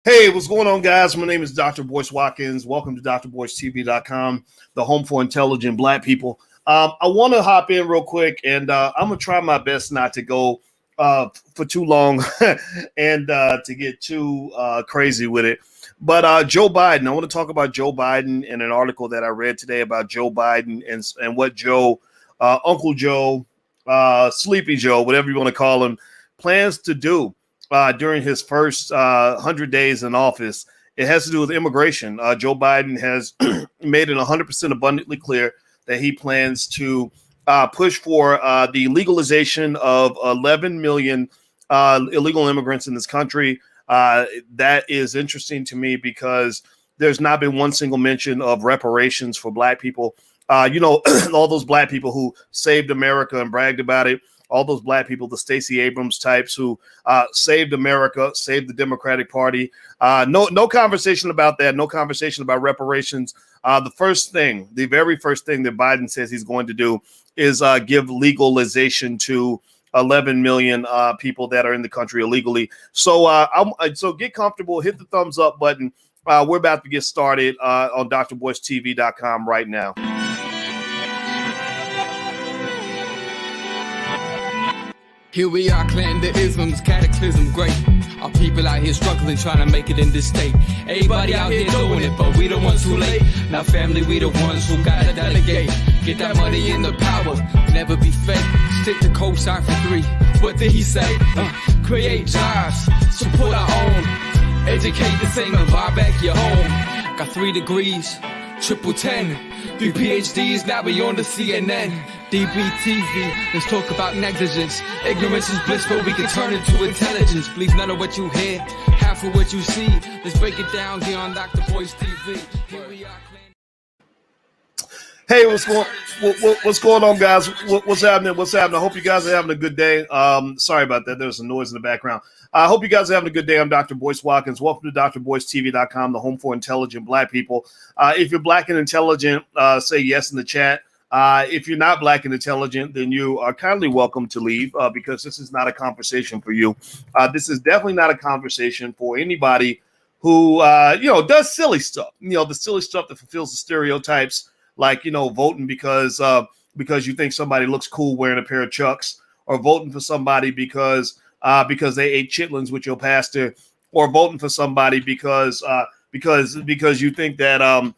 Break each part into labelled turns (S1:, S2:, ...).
S1: Hey, what's going on, guys? My name is Dr. Boyce Watkins. Welcome to drboycetv.com, the home for intelligent Black people. I want to hop in real quick, and I'm going to try my best not to go for too long and to get too crazy with it. But Joe Biden, I want to talk about Joe Biden in an article that I read today about Joe Biden and what Joe, Uncle Joe, Sleepy Joe, whatever you want to call him, plans to do during his first 100 days in office. It has to do with immigration. Joe Biden has made it 100% abundantly clear that he plans to push for the legalization of 11 million illegal immigrants in this country. That is interesting to me because there's not been one single mention of reparations for Black people. All those Black people who saved America and bragged about it. All those Black people, the Stacey Abrams types who saved America, saved the Democratic Party. No conversation about that. No conversation about reparations. The very first thing that Biden says he's going to do is give legalization to 11 million people that are in the country illegally. So get comfortable, hit the thumbs up button. We're about to get started on drboycetv.com right now.
S2: Here we are, Clanderism's cataclysm great. Our people out here struggling, trying to make it in this state. Everybody out here doing it, but we the ones too late. Now family, we the ones who gotta delegate. Get that money in the power, never be fake. Stick to co-sign for 3. What did he say? Create jobs, support our own. Educate the same and buy back your home. Got 3 degrees, triple 10. 3 PhDs, now we on the CNN. DBTV, let's talk about negligence. Ignorance is bliss, but we can turn it to intelligence. Believe none of what you hear, half of what you see. Let's break it down here on Dr. Boyce TV. Here we are.
S1: Hey, what's going on, guys? What's happening? I hope you guys are having a good day. Sorry about that. There's some noise in the background. I hope you guys are having a good day. I'm Dr. Boyce Watkins. Welcome to drboycetv.com, the home for intelligent Black people. If you're Black and intelligent, say yes in the chat. If you're not Black and intelligent, then you are kindly welcome to leave because this is not a conversation for you. This is definitely not a conversation for anybody who, does silly stuff. The silly stuff that fulfills the stereotypes, like, voting because you think somebody looks cool wearing a pair of Chucks, or voting for somebody because they ate chitlins with your pastor, or voting for somebody because you think that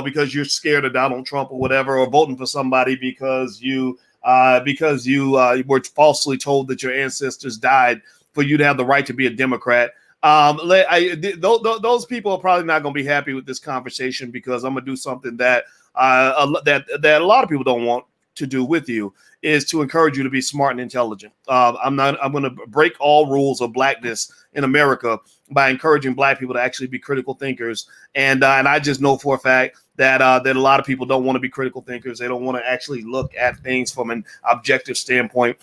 S1: because you're scared of Donald Trump or whatever, or voting for somebody because you were falsely told that your ancestors died for you to have the right to be a Democrat. Those people are probably not going to be happy with this conversation, because I'm going to do something that a lot of people don't want to do with you, is to encourage you to be smart and intelligent. I'm going to break all rules of Blackness in America by encouraging Black people to actually be critical thinkers. And I just know for a fact that a lot of people don't want to be critical thinkers. They don't want to actually look at things from an objective standpoint.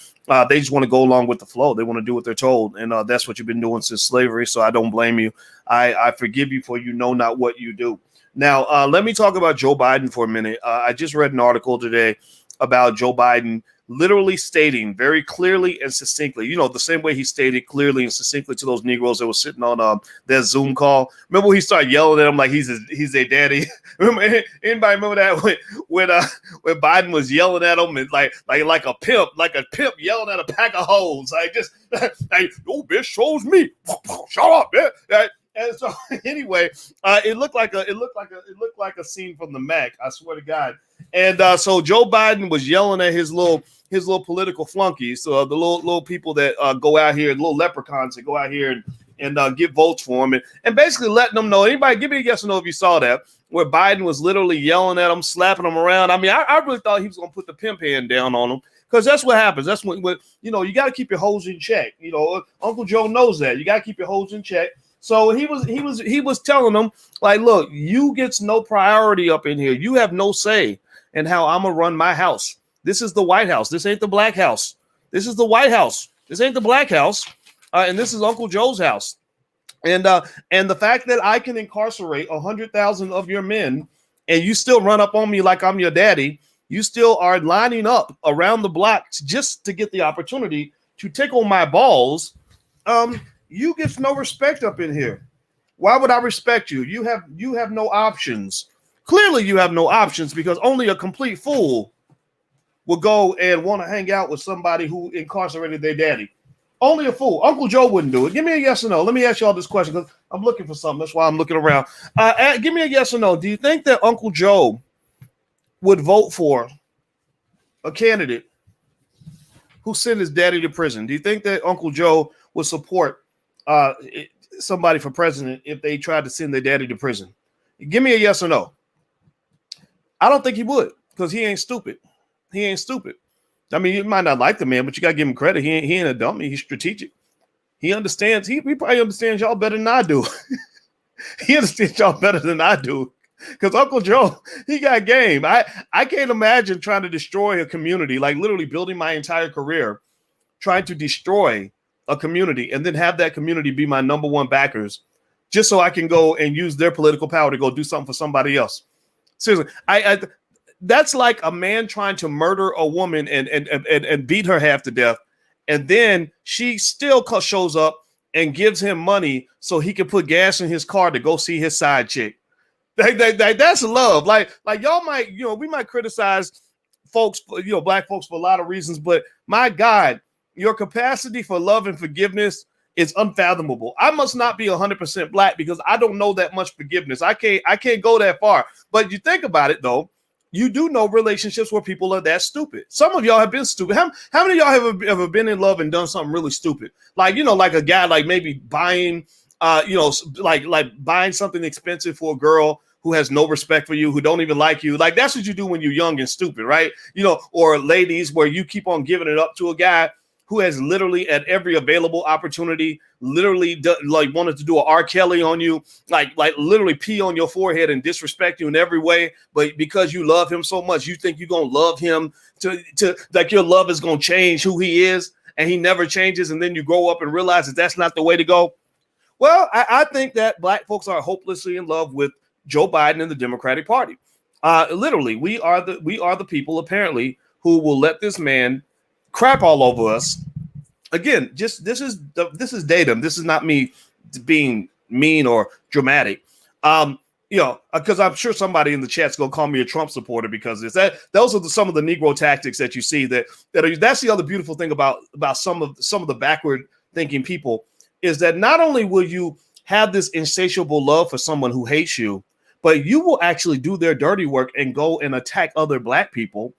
S1: They just want to go along with the flow. They want to do what they're told. And that's what you've been doing since slavery. So I don't blame you. I forgive you, for you know not what you do. Now, let me talk about Joe Biden for a minute. I just read an article today about Joe Biden literally stating very clearly and succinctly, the same way he stated clearly and succinctly to those Negroes that were sitting on their Zoom call. Remember when he started yelling at them like he's their daddy? Anybody remember that when Biden was yelling at them and like a pimp yelling at a pack of hoes, oh, bitch shows me, shut up, man. And so anyway, it looked like a scene from the Mac. I swear to God. And so Joe Biden was yelling at his little political flunkies, so the little people that go out here, little leprechauns that go out here and get votes for him, and basically letting them know. Anybody, give me a yes or no if you saw that, where Biden was literally yelling at them, slapping them around. I mean, I really thought he was going to put the pimp hand down on them, because that's what happens. That's when you got to keep your hoes in check. Uncle Joe knows that. You got to keep your hoes in check. So he was telling them, like, look, you get no priority up in here. You have no say in how I'm gonna run my house. This is the White House. This ain't the Black House. This is the White House. This ain't the Black House. And this is Uncle Joe's house. And the fact that I can incarcerate 100,000 of your men, and you still run up on me like I'm your daddy, you still are lining up around the block just to get the opportunity to tickle my balls. You get no respect up in here. Why would I respect you? You have no options. Clearly, you have no options because only a complete fool will go and want to hang out with somebody who incarcerated their daddy. Only a fool. Uncle Joe wouldn't do it. Give me a yes or no. Let me ask y'all this question because I'm looking for something. That's why I'm looking around. Give me a yes or no. Do you think that Uncle Joe would vote for a candidate who sent his daddy to prison? Do you think that Uncle Joe would support somebody for president if they tried to send their daddy to prison? Give me a yes or no. I don't think he would because he ain't stupid. He ain't stupid. I mean, you might not like the man, but you got to give him credit. He ain't a dummy. He's strategic. He understands. He probably understands y'all better than I do. He understands y'all better than I do. Because Uncle Joe, he got game. I can't imagine trying to destroy a community, like literally building my entire career, trying to destroy a community and then have that community be my number one backers just so I can go and use their political power to go do something for somebody else. Seriously, that's like a man trying to murder a woman and beat her half to death. And then she still shows up and gives him money so he can put gas in his car to go see his side chick. That's love. Like y'all might, we might criticize folks, black folks for a lot of reasons, but my God, your capacity for love and forgiveness is unfathomable. I must not be 100% black because I don't know that much forgiveness. I can't go that far. But you think about it though, you do know relationships where people are that stupid. Some of y'all have been stupid. How many of y'all have ever been in love and done something really stupid? Like, like a guy, like maybe buying, like buying something expensive for a girl who has no respect for you, who don't even like you. Like that's what you do when you're young and stupid, right? Or ladies where you keep on giving it up to a guy who has literally at every available opportunity, literally wanted to do an R. Kelly on you, like literally pee on your forehead and disrespect you in every way. But because you love him so much, you think you're going to love him to like your love is going to change who he is. And he never changes. And then you grow up and realize that that's not the way to go. Well, I think that black folks are hopelessly in love with Joe Biden and the Democratic Party. Literally, we are the people apparently who will let this man crap all over us. Again, just this is datum. This is not me being mean or dramatic. Because I'm sure somebody in the chat's gonna call me a Trump supporter because it's that. Those are some of the Negro tactics that you see that's the other beautiful thing about some of the backward thinking people is that not only will you have this insatiable love for someone who hates you, but you will actually do their dirty work and go and attack other black people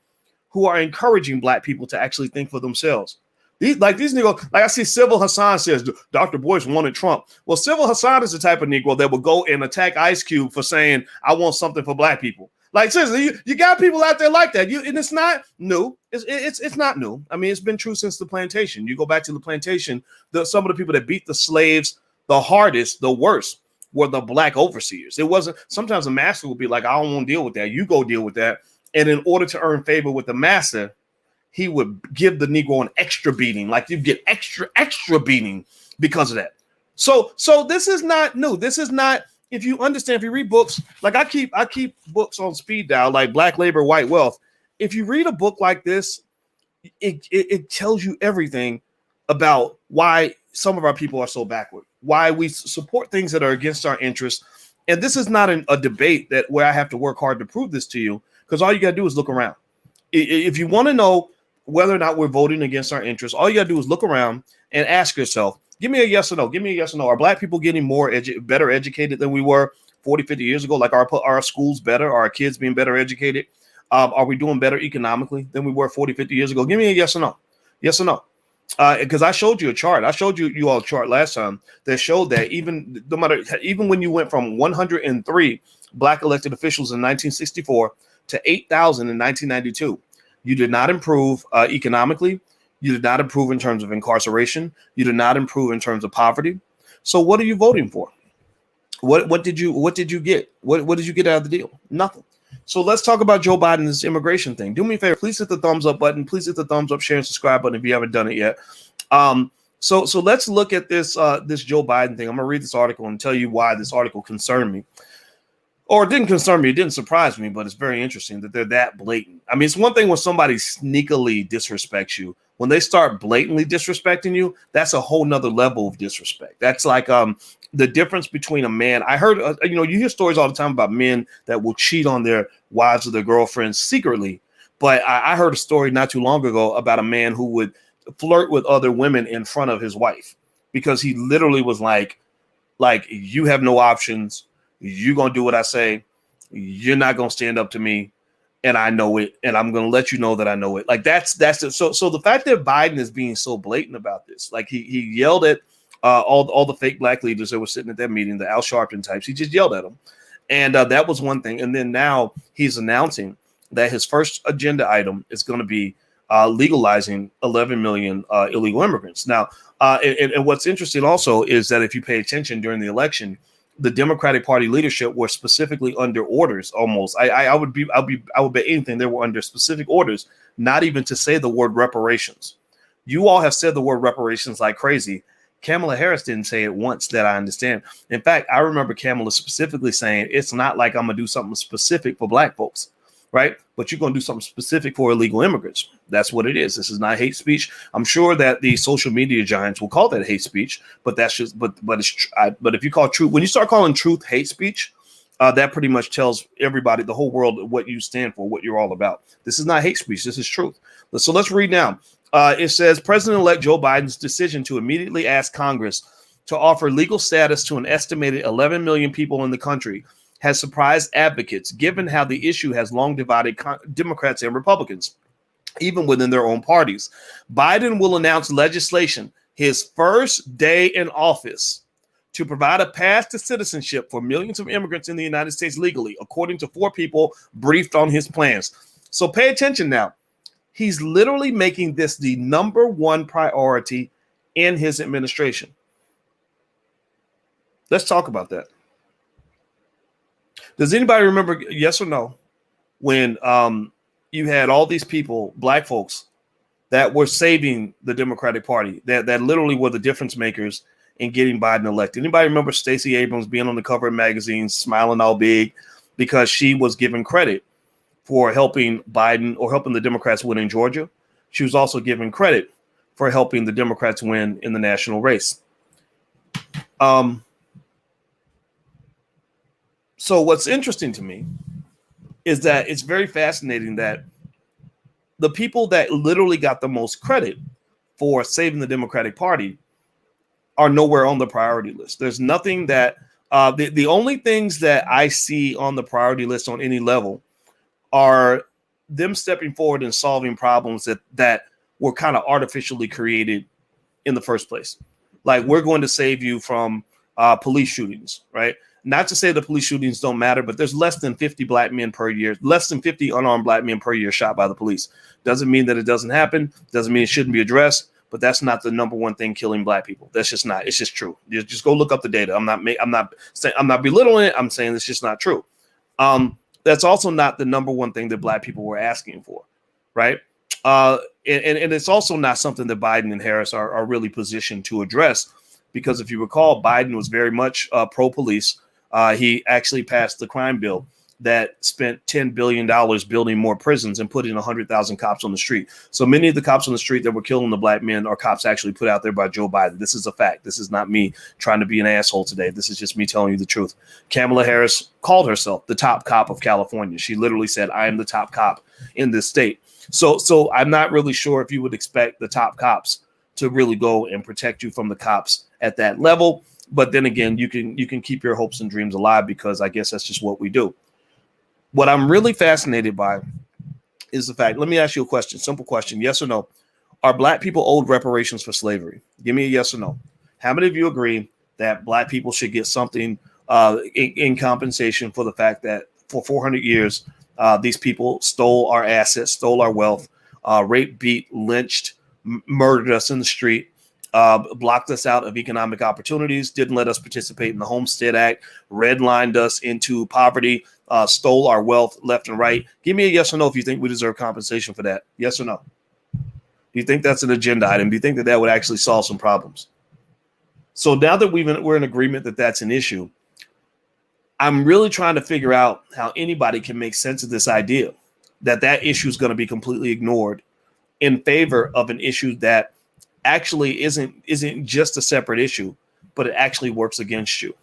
S1: who are encouraging black people to actually think for themselves. These Negro, like I see Civil Hassan says, Dr. Boyce wanted Trump. Well, Civil Hassan is the type of Negro that will go and attack Ice Cube for saying, I want something for black people. Like, seriously, you got people out there like that. And it's not new. It's not new. I mean, it's been true since the plantation. You go back to the plantation, some of the people that beat the slaves the hardest, the worst, were the black overseers. It wasn't, sometimes a master would be like, I don't want to deal with that. You go deal with that. And in order to earn favor with the master, he would give the Negro an extra beating. Like you get extra beating because of that. So this is not new. This is not, if you understand, if you read books, like I keep books on speed dial, like Black Labor, White Wealth. If you read a book like this, it tells you everything about why some of our people are so backward, why we support things that are against our interests. And this is not a debate where I have to work hard to prove this to you, because all you got to do is look around. If you want to know whether or not we're voting against our interests, all you got to do is look around and ask yourself, give me a yes or no. Give me a yes or no. Are black people getting better educated than we were 40, 50 years ago? Like our schools better? Are our kids being better educated? Are we doing better economically than we were 40, 50 years ago? Give me a yes or no. Yes or no. Because I showed you a chart. I showed you all a chart last time that showed that even when you went from 103 black elected officials in 1964 to 8,000 in 1992, you did not improve economically. You did not improve in terms of incarceration. You did not improve in terms of poverty. So what are you voting for? What did you get? What did you get out of the deal? Nothing. So let's talk about Joe Biden's immigration thing. Do me a favor, please hit the thumbs up button. Please hit the thumbs up, share, and subscribe button if you haven't done it yet. So let's look at this Joe Biden thing. I'm gonna read this article and tell you why this article concerned me. Or it didn't concern me, it didn't surprise me, but it's very interesting that they're that blatant. I mean, it's one thing when somebody sneakily disrespects you, When they start blatantly disrespecting you, that's a whole nother level of disrespect. That's like the difference between a man. I heard, you hear stories all the time about men that will cheat on their wives or their girlfriends secretly. But I heard a story not too long ago about a man who would flirt with other women in front of his wife because he literally was like, you have no options. You're going to do what I say. You're not going to stand up to me. And I know it. And I'm going to let you know that I know it. Like that's it. So the fact that Biden is being so blatant about this, like he yelled at all the fake black leaders that were sitting at that meeting, the Al Sharpton types, he just yelled at them. And that was one thing. And then now he's announcing that his first agenda item is going to be legalizing 11 million illegal immigrants. Now, and what's interesting also is that if you pay attention during the election, the Democratic Party leadership were specifically under orders. Almost, I would bet anything they were under specific orders, not even to say the word reparations. You all have said the word reparations like crazy. Kamala Harris didn't say it once that I understand. In fact, I remember Kamala specifically saying, it's not like I'm going to do something specific for black folks, right? But you're going to do something specific for illegal immigrants. That's what it is. This is not hate speech. I'm sure that the social media giants will call that hate speech, but that's just, but it's, but if you call truth, when you start calling truth hate speech, that pretty much tells everybody, the whole world, what you stand for, what you're all about. This is not hate speech. This is truth. So let's read now. It says President-elect Joe Biden's decision to immediately ask Congress to offer legal status to an estimated 11 million people in the country has surprised advocates, given how the issue has long divided Democrats and Republicans, even within their own parties. Biden will announce legislation his first day in office to provide a path to citizenship for millions of immigrants in the United States legally, according to 4 people briefed on his plans. So pay attention now. He's literally making this the number one priority in his administration. Let's talk about that. Does anybody remember, yes or no, when you had all these people, black folks, that were saving the Democratic Party, that literally were the difference makers in getting Biden elected? Anybody remember Stacey Abrams being on the cover of magazines, smiling all big because she was given credit for helping Biden or helping the Democrats win in Georgia? She was also given credit for helping the Democrats win in the national race. So what's interesting to me is that it's very fascinating that the people that literally got the most credit for saving the Democratic Party are nowhere on the priority list. There's nothing that the only things that I see on the priority list on any level are them stepping forward and solving problems that were kind of artificially created in the first place. Like, we're going to save you from police shootings, right? Not to say the police shootings don't matter, but there's less than 50 black men per year, less than 50 unarmed black men per year shot by the police. Doesn't mean that it doesn't happen. Doesn't mean it shouldn't be addressed, but that's not the number one thing killing black people. That's just not. It's just true. Just go look up the data. I'm not belittling it. I'm saying it's just not true. That's also not the number one thing that black people were asking for, right? And it's also not something that Biden and Harris are really positioned to address, because if you recall, Biden was very much pro-police. He actually passed the crime bill that spent $10 billion building more prisons and putting 100,000 cops on the street. So many of the cops on the street that were killing the black men are cops actually put out there by Joe Biden. This is a fact. This is not me trying to be an asshole today. This is just me telling you the truth. Kamala Harris called herself the top cop of California. She literally said, I am the top cop in this state. So I'm not really sure if you would expect the top cops to really go and protect you from the cops at that level. But then again, you can keep your hopes and dreams alive, because I guess that's just what we do. What I'm really fascinated by is the fact, let me ask you a question, simple question, yes or no. Are black people owed reparations for slavery? Give me a yes or no. How many of you agree that black people should get something in compensation for the fact that for 400 years, these people stole our assets, stole our wealth, raped, beat, lynched, murdered us in the street, blocked us out of economic opportunities, didn't let us participate in the Homestead Act, redlined us into poverty, stole our wealth left and right? Give me a yes or no if you think we deserve compensation for that. Yes or no? Do you think that's an agenda item? Do you think that would actually solve some problems? So now that we're in agreement that that's an issue, I'm really trying to figure out how anybody can make sense of this idea that issue is going to be completely ignored in favor of an issue that actually isn't just a separate issue, but it actually works against you.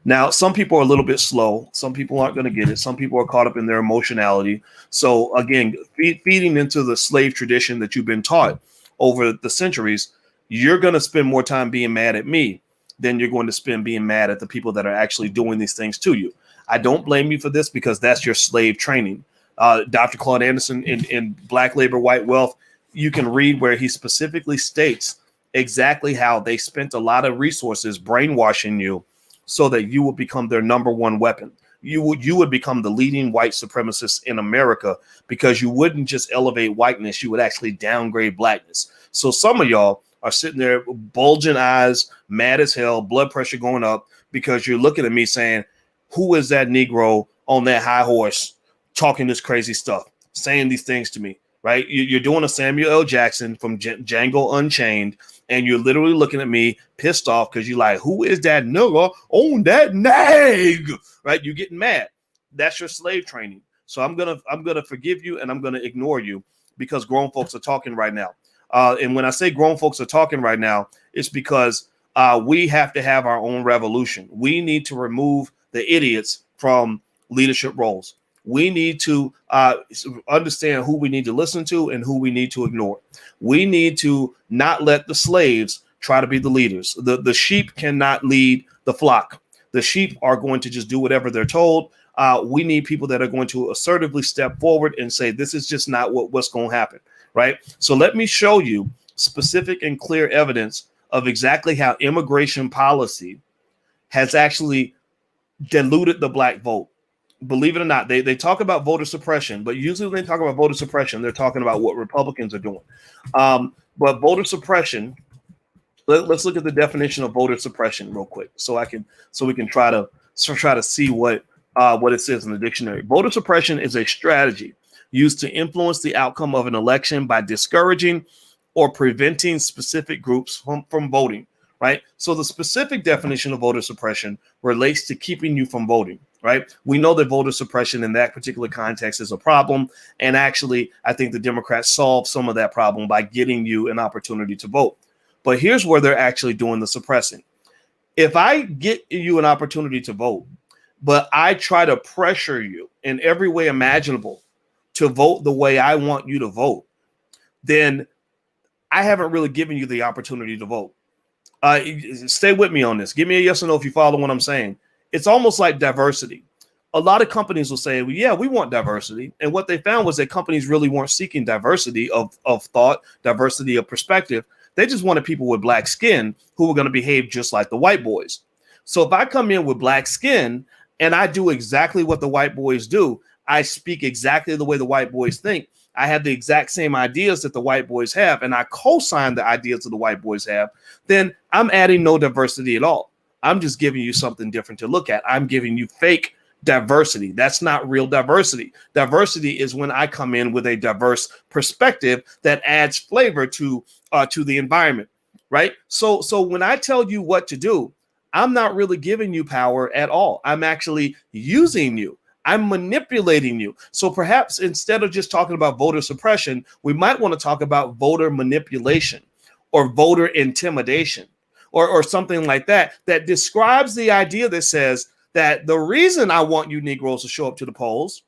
S1: Now, some people are a little bit slow. Some people aren't going to get it. Some people are caught up in their emotionality. So again, feeding into the slave tradition that you've been taught over the centuries, you're going to spend more time being mad at me than you're going to spend being mad at the people that are actually doing these things to you. I don't blame you for this because that's your slave training. Dr. Claude Anderson in Black Labor, White Wealth, you can read where he specifically states exactly how they spent a lot of resources brainwashing you so that you would become their number one weapon. You would become the leading white supremacist in America because you wouldn't just elevate whiteness, you would actually downgrade blackness. So some of y'all are sitting there bulging eyes, mad as hell, blood pressure going up because you're looking at me saying, who is that Negro on that high horse talking this crazy stuff, saying these things to me, right? You're doing a Samuel L. Jackson from Django Unchained, and you're literally looking at me pissed off because you're like, who is that nigga on that nag? Right? You're getting mad. That's your slave training. So I'm gonna forgive you and I'm gonna ignore you because grown folks are talking right now. And when I say grown folks are talking right now, it's because we have to have our own revolution. We need to remove the idiots from leadership roles. We need to understand who we need to listen to and who we need to ignore. We need to not let the slaves try to be the leaders. The sheep cannot lead the flock. The sheep are going to just do whatever they're told. We need people that are going to assertively step forward and say, this is just not what's going to happen, right? So let me show you specific and clear evidence of exactly how immigration policy has actually diluted the black vote. Believe it or not, they talk about voter suppression, but usually when they talk about voter suppression, they're talking about what Republicans are doing. But voter suppression, let's look at the definition of voter suppression real quick, so we can try to see what it says in the dictionary. Voter suppression is a strategy used to influence the outcome of an election by discouraging or preventing specific groups from voting. Right. So the specific definition of voter suppression relates to keeping you from voting. Right. We know that voter suppression in that particular context is a problem. And actually, I think the Democrats solved some of that problem by getting you an opportunity to vote. But here's where they're actually doing the suppressing. If I get you an opportunity to vote, but I try to pressure you in every way imaginable to vote the way I want you to vote, then I haven't really given you the opportunity to vote. Stay with me on this. Give me a yes or no if you follow what I'm saying. It's almost like diversity. A lot of companies will say, well, yeah, we want diversity. And what they found was that companies really weren't seeking diversity of thought, diversity of perspective. They just wanted people with black skin who were going to behave just like the white boys. So if I come in with black skin and I do exactly what the white boys do, I speak exactly the way the white boys think, I have the exact same ideas that the white boys have, and I co-sign the ideas that the white boys have, then I'm adding no diversity at all. I'm just giving you something different to look at. I'm giving you fake diversity. That's not real diversity. Diversity is when I come in with a diverse perspective that adds flavor to the environment, right? So when I tell you what to do, I'm not really giving you power at all. I'm actually using you. I'm manipulating you. So perhaps instead of just talking about voter suppression, we might want to talk about voter manipulation or voter intimidation or something like that, that describes the idea that says that the reason I want you Negroes to show up to the polls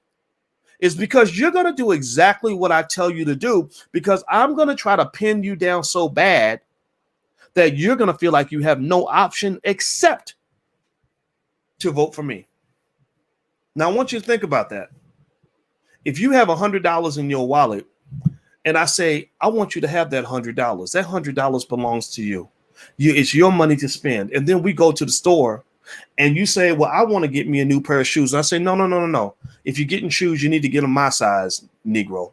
S1: is because you're going to do exactly what I tell you to do, because I'm going to try to pin you down so bad that you're going to feel like you have no option except to vote for me. Now, I want you to think about that. If you have $100 in your wallet and I say, I want you to have that $100, that $100 belongs to you. It's your money to spend. And then we go to the store and you say, well, I want to get me a new pair of shoes. And I say, no. If you're getting shoes, you need to get them my size, Negro.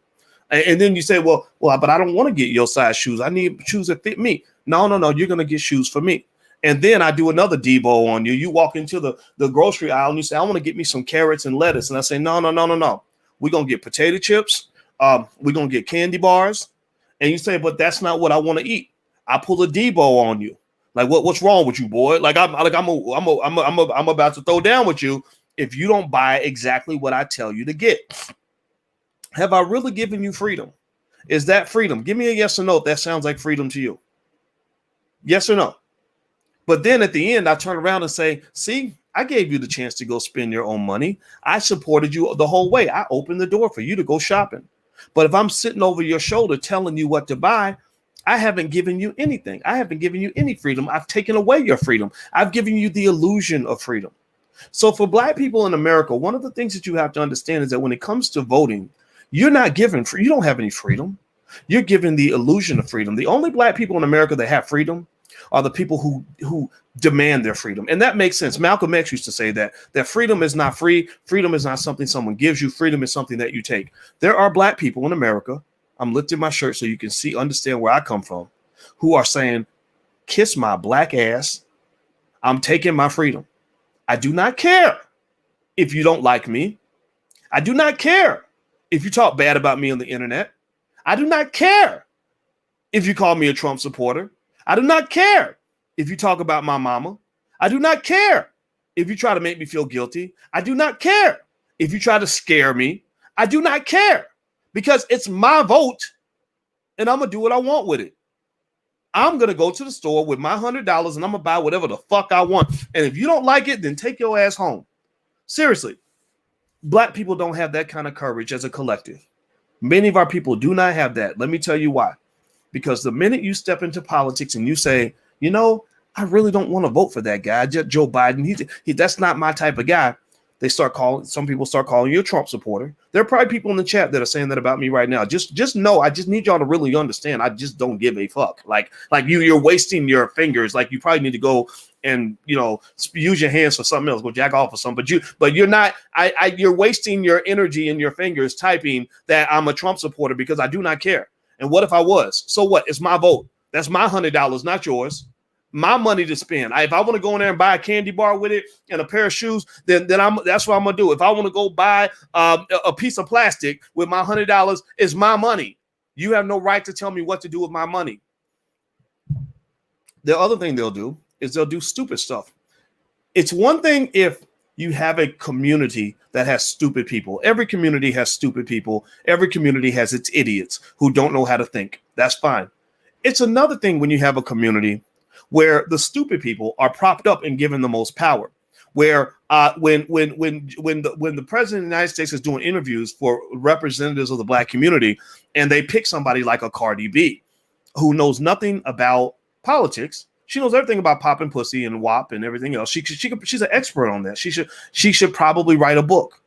S1: And then you say, well, but I don't want to get your size shoes. I need shoes that fit me. No. You're going to get shoes for me. And then I do another Debo on you. You walk into the grocery aisle and you say, I want to get me some carrots and lettuce. And I say, no. We're going to get potato chips. We're going to get candy bars. And you say, but that's not what I want to eat. I pull a Debo on you. Like, what's wrong with you, boy? Like, I'm about to throw down with you if you don't buy exactly what I tell you to get. Have I really given you freedom? Is that freedom? Give me a yes or no if that sounds like freedom to you. Yes or no? But then at the end, I turn around and say, see, I gave you the chance to go spend your own money. I supported you the whole way. I opened the door for you to go shopping. But if I'm sitting over your shoulder telling you what to buy, I haven't given you anything. I haven't given you any freedom. I've taken away your freedom. I've given you the illusion of freedom. So for Black people in America, one of the things that you have to understand is that when it comes to voting, you're not given, you don't have any freedom. You're given the illusion of freedom. The only Black people in America that have freedom are the people who demand their freedom. And that makes sense. Malcolm X used to say that freedom is not free. Freedom is not something someone gives you. Freedom is something that you take. There are Black people in America, I'm lifting my shirt so you can see, understand where I come from, who are saying, kiss my Black ass. I'm taking my freedom. I do not care if you don't like me. I do not care if you talk bad about me on the internet. I do not care if you call me a Trump supporter. I do not care if you talk about my mama. I do not care if you try to make me feel guilty. I do not care if you try to scare me. I do not care because it's my vote and I'm going to do what I want with it. I'm going to go to the store with my $100 and I'm going to buy whatever the fuck I want. And if you don't like it, then take your ass home. Seriously, Black people don't have that kind of courage as a collective. Many of our people do not have that. Let me tell you why. Because the minute you step into politics and you say, you know, I really don't want to vote for that guy, Joe Biden. That's not my type of guy. Some people start calling you a Trump supporter. There are probably people in the chat that are saying that about me right now. Just know, I just need y'all to really understand. I just don't give a fuck. Like you're wasting your fingers. Like you probably need to go and, you know, use your hands for something else, go jack off or something. But you're not, you're wasting your energy and your fingers typing that I'm a Trump supporter because I do not care. And what if I was? So what? It's my vote. That's my $100, not yours. My money to spend. If I want to go in there and buy a candy bar with it and a pair of shoes, then that's what I'm gonna do. If I want to go buy a piece of plastic with my $100, it's my money. You have no right to tell me what to do with my money. The other thing they'll do is they'll do stupid stuff. It's one thing if you have a community that has stupid people. Every community has stupid people. Every community has its idiots who don't know how to think. That's fine. It's another thing when you have a community where the stupid people are propped up and given the most power. Where when the president of the United States is doing interviews for representatives of the Black community, and they pick somebody like a Cardi B, who knows nothing about politics. She knows everything about popping pussy and WAP and everything else. She's an expert on that. She should probably write a book,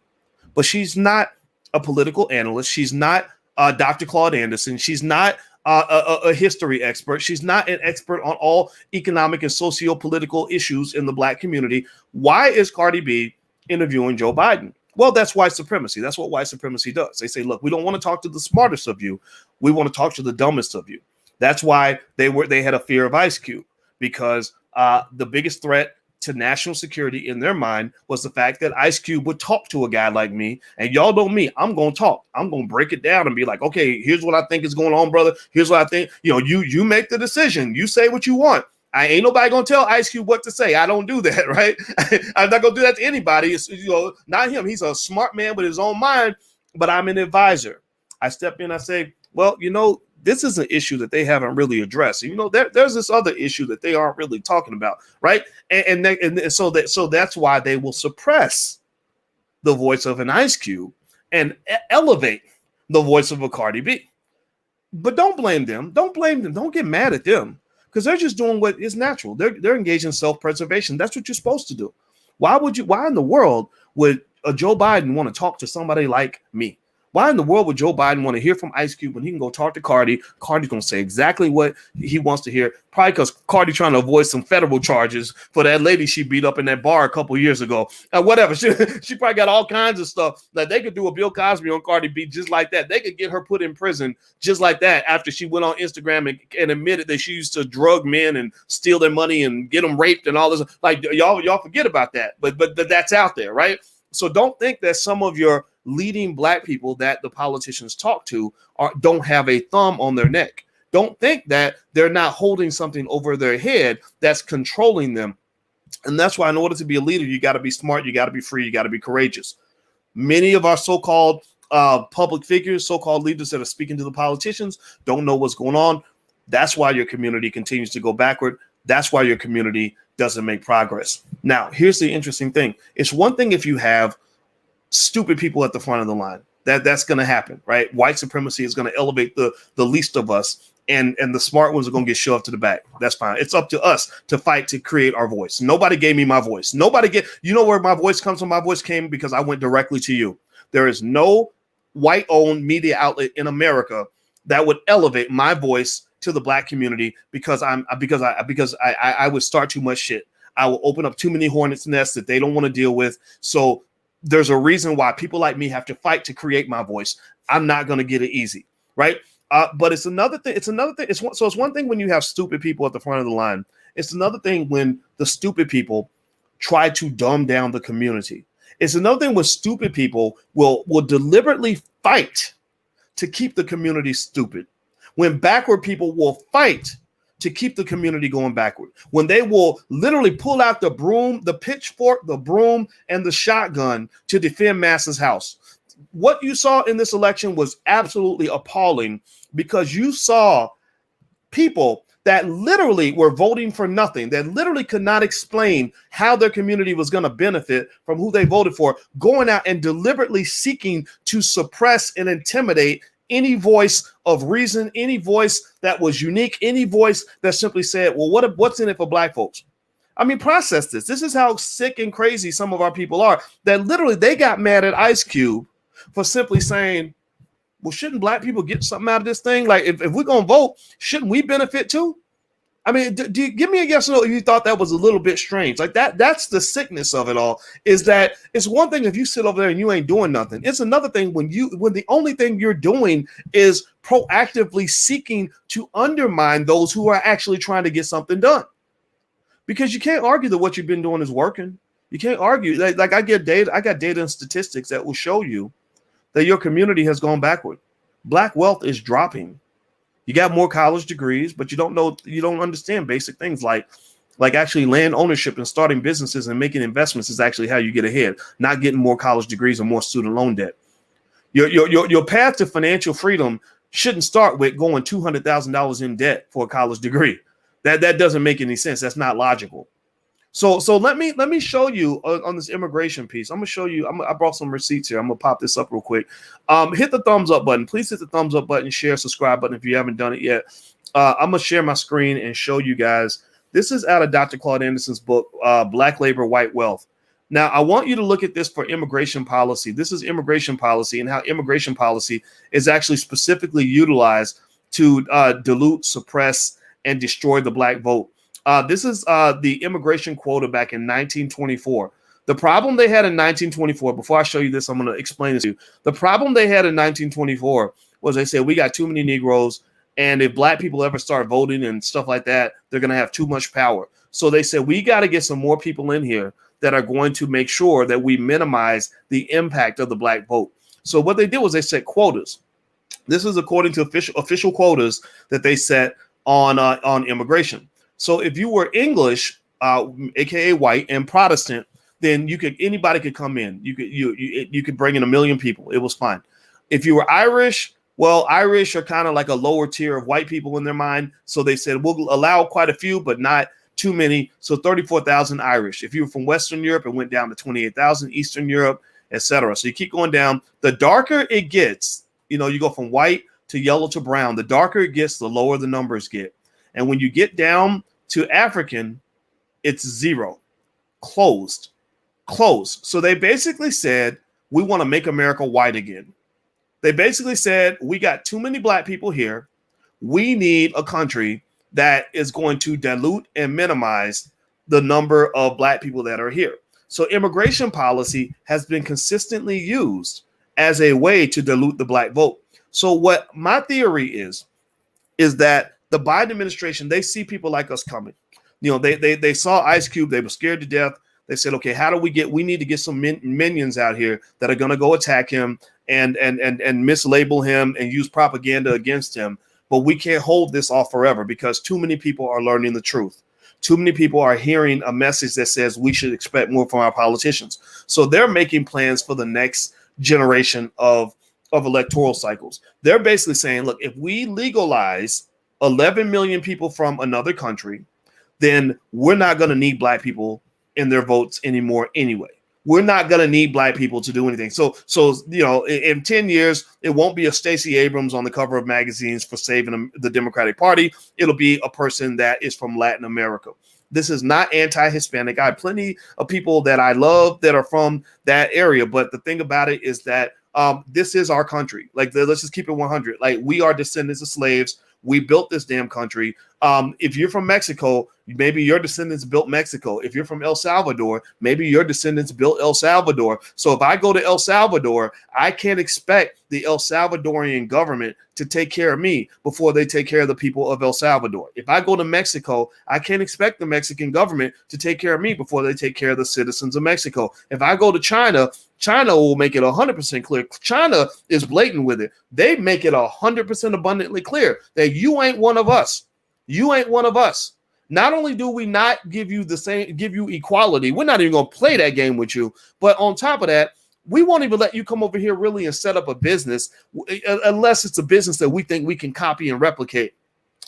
S1: but she's not a political analyst. She's not Dr. Claude Anderson. She's not a history expert. She's not an expert on all economic and socio-political issues in the Black community. Why is Cardi B interviewing Joe Biden? Well, that's white supremacy. That's what white supremacy does. They say, look, we don't want to talk to the smartest of you. We want to talk to the dumbest of you. That's why they had a fear of Ice Cube, because the biggest threat to national security in their mind was the fact that Ice Cube would talk to a guy like me. And y'all know me, I'm going to talk. I'm going to break it down and be like, okay, here's what I think is going on, brother. Here's what I think. You know, you make the decision. You say what you want. I ain't nobody going to tell Ice Cube what to say. I don't do that, right? I'm not going to do that to anybody. It's, you know, not him. He's a smart man with his own mind, but I'm an advisor. I step in, I say, well, you know, this is an issue that they haven't really addressed. You know, there's this other issue that they aren't really talking about, right? And so that's why they will suppress the voice of an Ice Cube and elevate the voice of a Cardi B. But don't blame them. Don't blame them. Don't get mad at them, because they're just doing what is natural. They're engaged in self-preservation. That's what you're supposed to do. Why in the world would a Joe Biden want to talk to somebody like me? Why in the world would Joe Biden want to hear from Ice Cube when he can go talk to Cardi? Cardi's going to say exactly what he wants to hear. Probably because Cardi trying to avoid some federal charges for that lady she beat up in that bar a couple years ago. Whatever. She probably got all kinds of stuff that they could do a Bill Cosby on Cardi B just like that. They could get her put in prison just like that after she went on Instagram and admitted that she used to drug men and steal their money and get them raped and all this. Like y'all forget about that. But that's out there, right? So don't think that some of your leading Black people that the politicians talk to don't have a thumb on their neck. Don't think that they're not holding something over their head that's controlling them. And that's why in order to be a leader, you got to be smart, you got to be free, you got to be courageous. Many of our so-called public figures, so-called leaders that are speaking to the politicians, don't know what's going on. That's why your community continues to go backward. That's why your community doesn't make progress. Now, here's the interesting thing. It's one thing if you have stupid people at the front of the line. That's going to happen, right? White supremacy is going to elevate the least of us, and the smart ones are going to get shoved to the back. That's fine. It's up to us to fight to create our voice. Nobody gave me my voice. You know where my voice comes from? My voice came because I went directly to you. There is no white-owned media outlet in America that would elevate my voice to the black community because I would start too much shit. I will open up too many hornets' nests that they don't want to deal with. So there's a reason why people like me have to fight to create my voice. I'm not going to get it easy, right? But it's another thing. It's one thing when you have stupid people at the front of the line. It's another thing when the stupid people try to dumb down the community. It's another thing when stupid people will deliberately fight to keep the community stupid. When backward people will fight to keep the community going backward. When they will literally pull out the broom, the pitchfork, the broom, and the shotgun to defend Massa's house. What you saw in this election was absolutely appalling because you saw people that literally were voting for nothing, that literally could not explain how their community was going to benefit from who they voted for, going out and deliberately seeking to suppress and intimidate any voice of reason, any voice that was unique, any voice that simply said, well, what's in it for black folks? I mean, process this. This is how sick and crazy some of our people are, that literally they got mad at Ice Cube for simply saying, well, shouldn't black people get something out of this thing? Like, if we're going to vote, shouldn't we benefit too? I mean, do you give me a yes or no if you thought that was a little bit strange? Like that's the sickness of it all, is that it's one thing if you sit over there and you ain't doing nothing. It's another thing when the only thing you're doing is proactively seeking to undermine those who are actually trying to get something done. Because you can't argue that what you've been doing is working. You can't argue. Like I got data and statistics that will show you that your community has gone backward. Black wealth is dropping. You got more college degrees, but you don't understand basic things like actually land ownership and starting businesses and making investments is actually how you get ahead, not getting more college degrees or more student loan debt. Your path to financial freedom shouldn't start with going $200,000 in debt for a college degree. That doesn't make any sense. That's not logical. So let me show you on this immigration piece. I'm gonna show you. I brought some receipts here. I'm gonna pop this up real quick. Hit the thumbs up button. Please hit the thumbs up button. Share, subscribe button if you haven't done it yet. I'm gonna share my screen and show you guys. This is out of Dr. Claude Anderson's book, Black Labor, White Wealth. Now I want you to look at this for immigration policy. This is immigration policy and how immigration policy is actually specifically utilized to dilute, suppress, and destroy the black vote. This is the immigration quota back in 1924. The problem they had in 1924, before I show you this, I'm going to explain this to you. The problem they had in 1924 was they said, we got too many Negroes, and if black people ever start voting and stuff like that, they're going to have too much power. So they said, we got to get some more people in here that are going to make sure that we minimize the impact of the black vote. So what they did was they set quotas. This is according to official quotas that they set on immigration. So if you were English, aka white, and Protestant, then anybody could come in. You could bring in 1 million people. It was fine. If you were Irish, well, Irish are kind of like a lower tier of white people in their mind. So they said we'll allow quite a few, but not too many. So 34,000 Irish. If you were from Western Europe, it went down to 28,000. Eastern Europe, etc. So you keep going down. The darker it gets, you go from white to yellow to brown. The darker it gets, the lower the numbers get. And when you get down to African, it's zero. Closed. So they basically said, we want to make America white again. They basically said, we got too many black people here. We need a country that is going to dilute and minimize the number of black people that are here. So immigration policy has been consistently used as a way to dilute the black vote. So what my theory is that the Biden administration, they see people like us coming. They saw Ice Cube. They were scared to death. They said, okay, we need to get some minions out here that are going to go attack him and mislabel him and use propaganda against him. But we can't hold this off forever because too many people are learning the truth. Too many people are hearing a message that says we should expect more from our politicians. So they're making plans for the next generation of of electoral cycles. They're basically saying, look, if we legalize 11 million people from another country, then we're not going to need black people in their votes anymore anyway. We're not going to need black people to do anything. So in 10 years, it won't be a Stacey Abrams on the cover of magazines for saving the Democratic Party. It'll be a person that is from Latin America. This is not anti-Hispanic. I have plenty of people that I love that are from that area. But the thing about it is that this is our country. Like, let's just keep it 100. Like, we are descendants of slaves. We built this damn country. If you're from Mexico, maybe your descendants built Mexico. If you're from El Salvador, maybe your descendants built El Salvador. So if I go to El Salvador, I can't expect the El Salvadorian government to take care of me before they take care of the people of El Salvador. If I go to Mexico, I can't expect the Mexican government to take care of me before they take care of the citizens of Mexico. If I go to China, China will make it 100% clear. China is blatant with it. They make it 100% abundantly clear that you ain't one of us. You ain't one of us. Not only do we not give you equality, we're not even going to play that game with you. But on top of that, we won't even let you come over here really and set up a business unless it's a business that we think we can copy and replicate.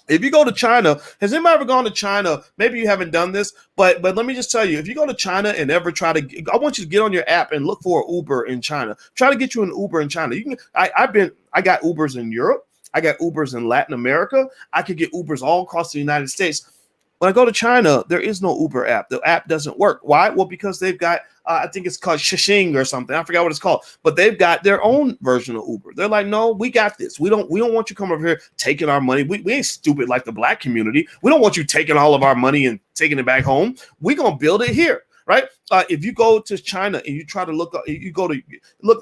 S1: If you go to China, has anybody ever gone to China? Maybe you haven't done this, but let me just tell you, if you go to China and ever I want you to get on your app and look for an Uber in China. Try to get you an Uber in China. I got Ubers in Europe. I got Ubers in Latin America. I could get Ubers all across the United States. When I go to China, there is no Uber app. The app doesn't work. Why? Well, because they've got, I think it's called Shishing or something. I forgot what it's called, but they've got their own version of Uber. They're like, no, we got this. We don't want you coming over here taking our money. We ain't stupid like the black community. We don't want you taking all of our money and taking it back home. We're going to build it here. Right? If you go to China and you try to look up,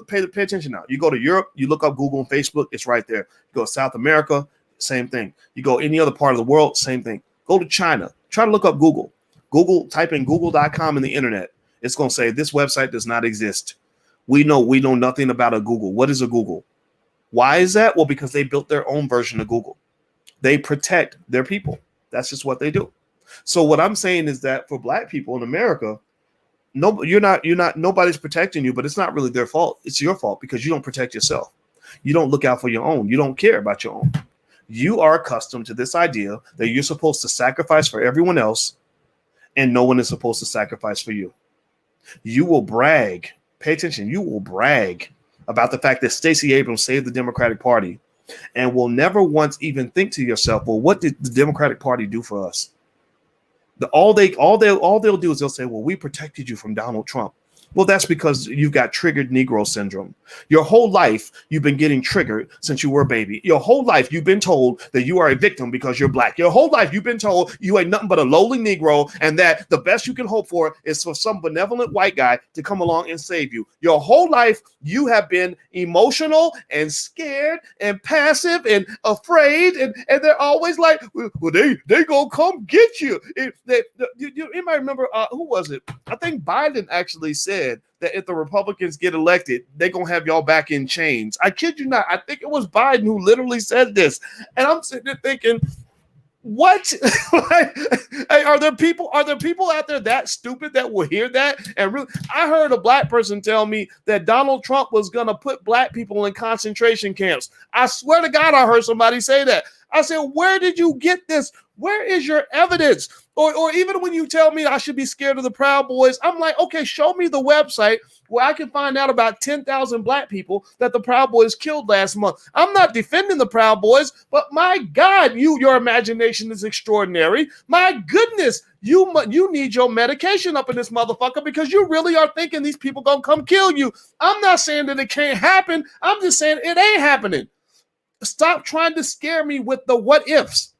S1: pay attention now. You go to Europe, you look up Google and Facebook, it's right there. You go to South America, same thing. You go any other part of the world, same thing. Go to China, try to look up Google. Type in google.com in the internet. It's going to say this website does not exist. We know nothing about a Google. What is a Google? Why is that? Well, because they built their own version of Google. They protect their people. That's just what they do. So what I'm saying is that for black people in America, nobody's protecting you, but it's not really their fault. It's your fault because you don't protect yourself. You don't look out for your own. You don't care about your own. You are accustomed to this idea that you're supposed to sacrifice for everyone else and no one is supposed to sacrifice for you. You will brag. Pay attention. You will brag about the fact that Stacey Abrams saved the Democratic Party and will never once even think to yourself, well, what did the Democratic Party do for us? All they'll do is they'll say, well, we protected you from Donald Trump. Well, that's because you've got triggered Negro syndrome. Your whole life, you've been getting triggered since you were a baby. Your whole life, you've been told that you are a victim because you're black. Your whole life, you've been told you ain't nothing but a lowly Negro and that the best you can hope for is for some benevolent white guy to come along and save you. Your whole life, you have been emotional and scared and passive and afraid. And they're always like, well, they gonna come get you. You might remember, who was it? I think Biden actually said that if the Republicans get elected, they're going to have y'all back in chains. I kid you not. I think it was Biden who literally said this. And I'm sitting there thinking, what? Hey, are there people out there that stupid that will hear that? And really, I heard a black person tell me that Donald Trump was going to put black people in concentration camps. I swear to God, I heard somebody say that. I said, where did you get this? Where is your evidence? Or even when you tell me I should be scared of the Proud Boys, I'm like, okay, show me the website where I can find out about 10,000 black people that the Proud Boys killed last month. I'm not defending the Proud Boys, but my God, your imagination is extraordinary. My goodness, you need your medication up in this motherfucker because you really are thinking these people gonna come kill you. I'm not saying that it can't happen. I'm just saying it ain't happening. Stop trying to scare me with the what ifs.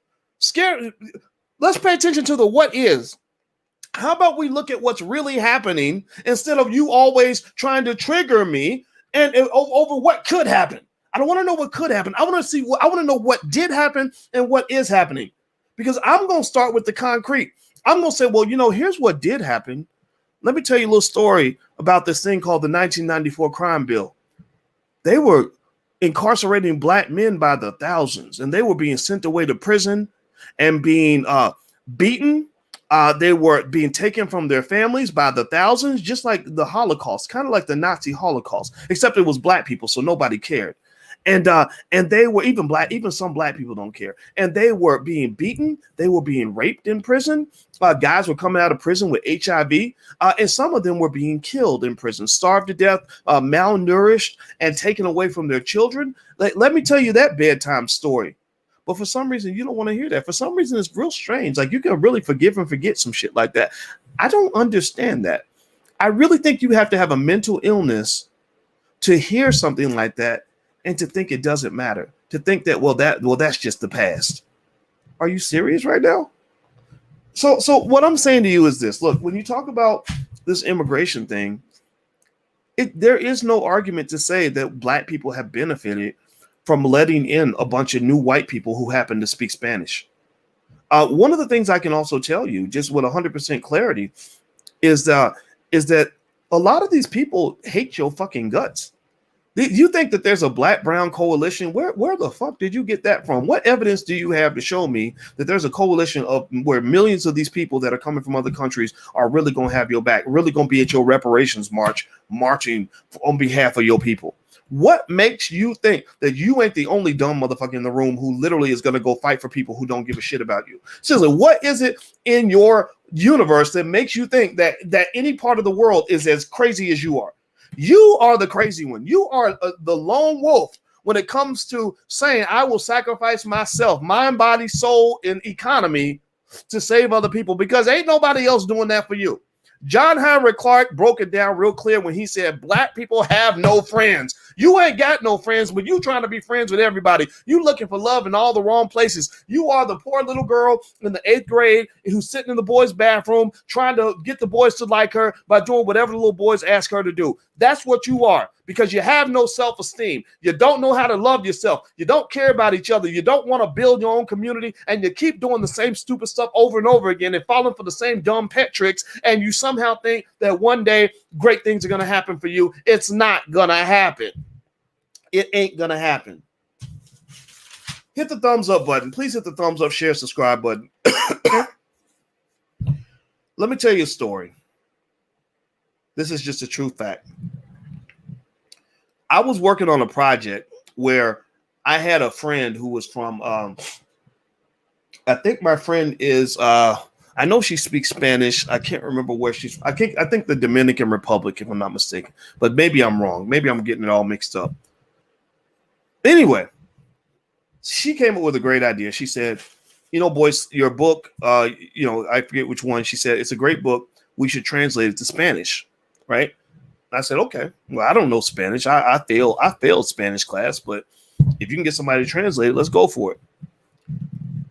S1: Let's pay attention to the what is. How about we look at what's really happening instead of you always trying to trigger me and over what could happen? I don't want to know what could happen. I want to know what did happen and what is happening. Because I'm going to start with the concrete. I'm going to say, well, here's what did happen. Let me tell you a little story about this thing called the 1994 crime bill. They were incarcerating black men by the thousands, and they were being sent away to prison and being beaten. They were being taken from their families by the thousands, just like the Holocaust, kind of like the Nazi Holocaust, except it was black people, so nobody cared. And they were even some black people don't care. And they were being beaten, they were being raped in prison. Guys were coming out of prison with HIV, and some of them were being killed in prison, starved to death, malnourished, and taken away from their children. Let me tell you that bedtime story. But for some reason, you don't want to hear that. For some reason, it's real strange. Like, you can really forgive and forget some shit like that. I don't understand that. I really think you have to have a mental illness to hear something like that and to think it doesn't matter. To think that, that's just the past. Are you serious right now? So what I'm saying to you is this. Look, when you talk about this immigration thing, there is no argument to say that black people have benefited from letting in a bunch of new white people who happen to speak Spanish. One of the things I can also tell you, just with 100% clarity, is that a lot of these people hate your fucking guts. You think that there's a black-brown coalition? Where the fuck did you get that from? What evidence do you have to show me that there's a coalition of where millions of these people that are coming from other countries are really going to have your back, really going to be at your reparations march, marching on behalf of your people? What makes you think that you ain't the only dumb motherfucker in the room who literally is going to go fight for people who don't give a shit about you? Seriously, what is it in your universe that makes you think that any part of the world is as crazy as you are? You are the crazy one. You are the lone wolf when it comes to saying, I will sacrifice myself, mind, body, soul, and economy to save other people, because ain't nobody else doing that for you. John Henry Clark broke it down real clear when he said, black people have no friends. You ain't got no friends, but you trying to be friends with everybody. You looking for love in all the wrong places. You are the poor little girl in the 8th grade who's sitting in the boys' bathroom trying to get the boys to like her by doing whatever the little boys ask her to do. That's what you are, because you have no self-esteem. You don't know how to love yourself. You don't care about each other. You don't want to build your own community, and you keep doing the same stupid stuff over and over again and falling for the same dumb pet tricks, and you somehow think that one day great things are going to happen for you. It's not going to happen. It ain't going to happen. Hit the thumbs up button. Please hit the thumbs up, share, subscribe button. Let me tell you a story. This is just a true fact. I was working on a project where I had a friend who was from, I think my friend is, I know she speaks Spanish. I can't remember where she's, I think the Dominican Republic, if I'm not mistaken, but maybe I'm wrong. Maybe I'm getting it all mixed up. Anyway, she came up with a great idea. She said, boys, your book, I forget which one. She said, it's a great book. We should translate it to Spanish, right? I said, okay. Well, I don't know Spanish. I failed Spanish class, but if you can get somebody to translate it, let's go for it.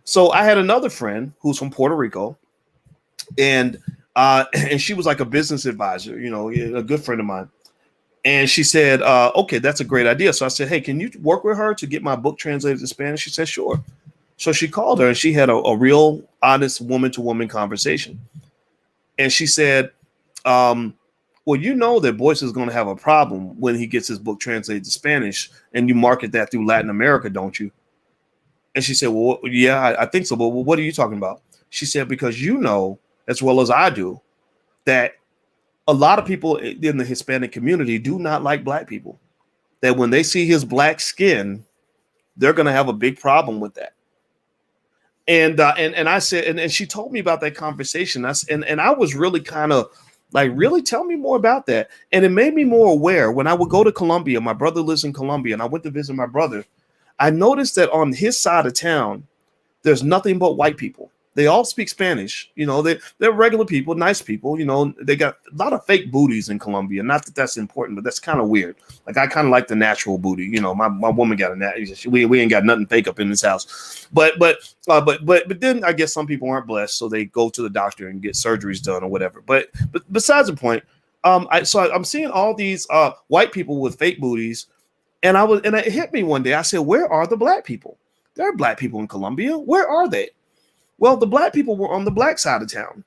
S1: So I had another friend who's from Puerto Rico, and she was like a business advisor, a good friend of mine. And she said, okay, that's a great idea. So I said, hey, can you work with her to get my book translated to Spanish? She said, sure. So she called her, and she had a real honest woman-to-woman conversation. And she said, well, that Boyce is going to have a problem when he gets his book translated to Spanish, and you market that through Latin America, don't you? And she said, well, yeah, I think so. But what are you talking about? She said, because as well as I do, that a lot of people in the Hispanic community do not like black people. That when they see his black skin, they're going to have a big problem with that. And I said, and she told me about that conversation. And I was really kind of like, really tell me more about that. And it made me more aware. When I would go to Colombia, my brother lives in Colombia, and I went to visit my brother. I noticed that on his side of town, there's nothing but white people. They all speak Spanish. They're regular people, nice people. They got a lot of fake booties in Colombia. Not that that's important, but that's kind of weird. Like, I kind of like the natural booty. My woman got we ain't got nothing fake up in this house. But then I guess some people aren't blessed, so they go to the doctor and get surgeries done or whatever. But besides the point, I'm seeing all these white people with fake booties, and it hit me one day. I said, where are the black people? There are black people in Colombia. Where are they? Well, the black people were on the black side of town,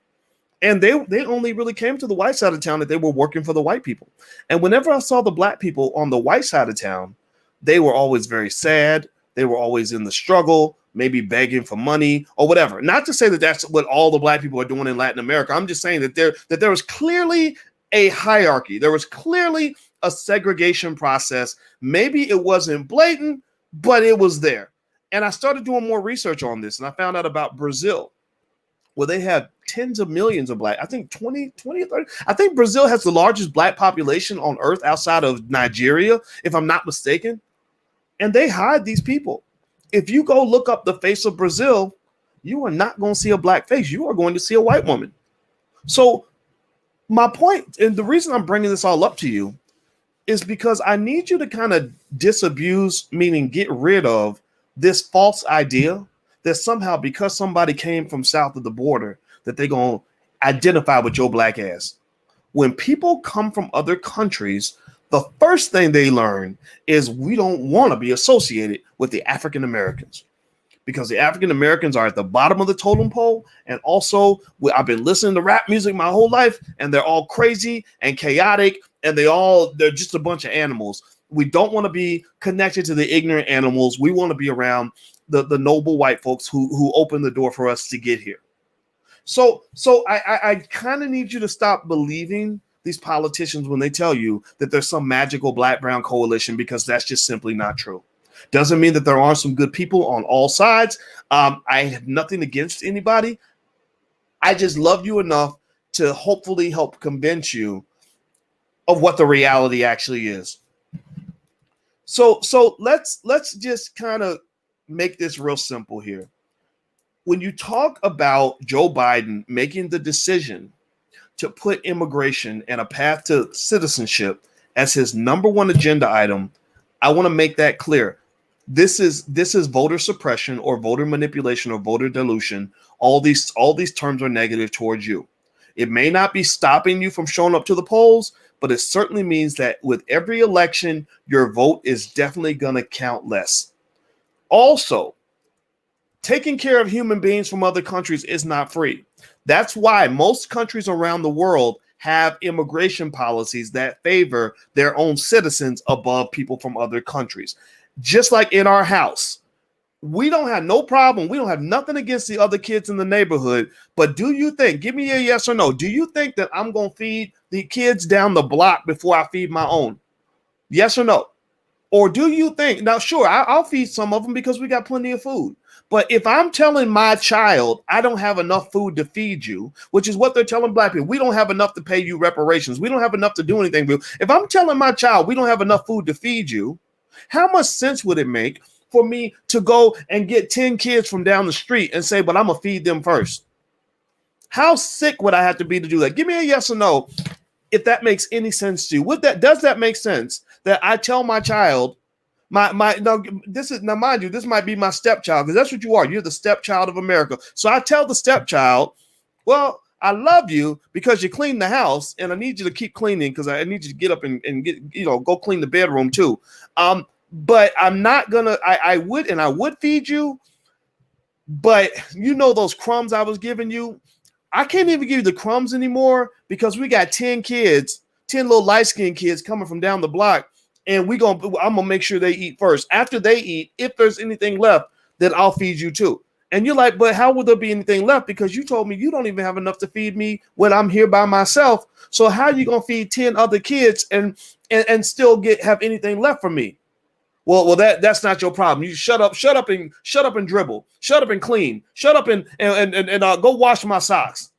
S1: and they only really came to the white side of town that they were working for the white people. And whenever I saw the black people on the white side of town, they were always very sad. They were always in the struggle, maybe begging for money or whatever. Not to say that that's what all the black people are doing in Latin America. I'm just saying that there was clearly a hierarchy. There was clearly a segregation process. Maybe it wasn't blatant, but it was there. And I started doing more research on this, and I found out about Brazil, where they have tens of millions of black, I think 20 or 30. I think Brazil has the largest black population on earth outside of Nigeria, if I'm not mistaken. And they hide these people. If you go look up the face of Brazil, you are not going to see a black face. You are going to see a white woman. So my point, and the reason I'm bringing this all up to you, is because I need you to kind of disabuse, meaning get rid of this false idea that somehow because somebody came from south of the border that they're going to identify with your black ass. When people come from other countries, the first thing they learn is we don't want to be associated with the African Americans, because the African Americans are at the bottom of the totem pole. And also, I've been listening to rap music my whole life, and they're all crazy and chaotic, and they're just a bunch of animals. We don't want to be connected to the ignorant animals. We want to be around the noble white folks who opened the door for us to get here. So I kind of need you to stop believing these politicians when they tell you that there's some magical black-brown coalition, because that's just simply not true. Doesn't mean that there aren't some good people on all sides. I have nothing against anybody. I just love you enough to hopefully help convince you of what the reality actually is. So let's just kind of make this real simple here. When you talk about Joe Biden making the decision to put immigration and a path to citizenship as his number one agenda item, I want to make that clear. This is voter suppression or voter manipulation or voter dilution. All these terms are negative towards you. It may not be stopping you from showing up to the polls, but it certainly means that with every election, your vote is definitely going to count less. Also, taking care of human beings from other countries is not free. That's why most countries around the world have immigration policies that favor their own citizens above people from other countries. Just like in our house, we don't have no problem. We don't have nothing against the other kids in the neighborhood. But do you think, give me a yes or no, do you think that I'm going to feed the kids down the block before I feed my own? Yes or no? Or do you think, now sure, I'll feed some of them because we got plenty of food. But if I'm telling my child I don't have enough food to feed you, which is what they're telling black people, we don't have enough to pay you reparations, we don't have enough to do anything for you. If I'm telling my child we don't have enough food to feed you, how much sense would it make for me to go and get 10 kids from down the street and say, but I'm going to feed them first? How sick would I have to be to do that? Give me a yes or no if that makes any sense to you. Does that make sense that I tell my child, now mind you, this might be my stepchild, because that's what you are. You're the stepchild of America. So I tell the stepchild, well, I love you because you clean the house, and I need you to keep cleaning because I need you to get up and get, go clean the bedroom too. But I'm not gonna. I would feed you, but those crumbs I was giving you, I can't even give you the crumbs anymore because we got 10 kids, 10 little light-skinned kids coming from down the block. And I'm gonna make sure they eat first. After they eat, if there's anything left, then I'll feed you too. And you're like, but how would there be anything left? Because you told me you don't even have enough to feed me when I'm here by myself. So how are you gonna feed 10 other kids and still have anything left for me? Well, that's not your problem. You shut up and dribble, shut up and clean, shut up and go wash my socks.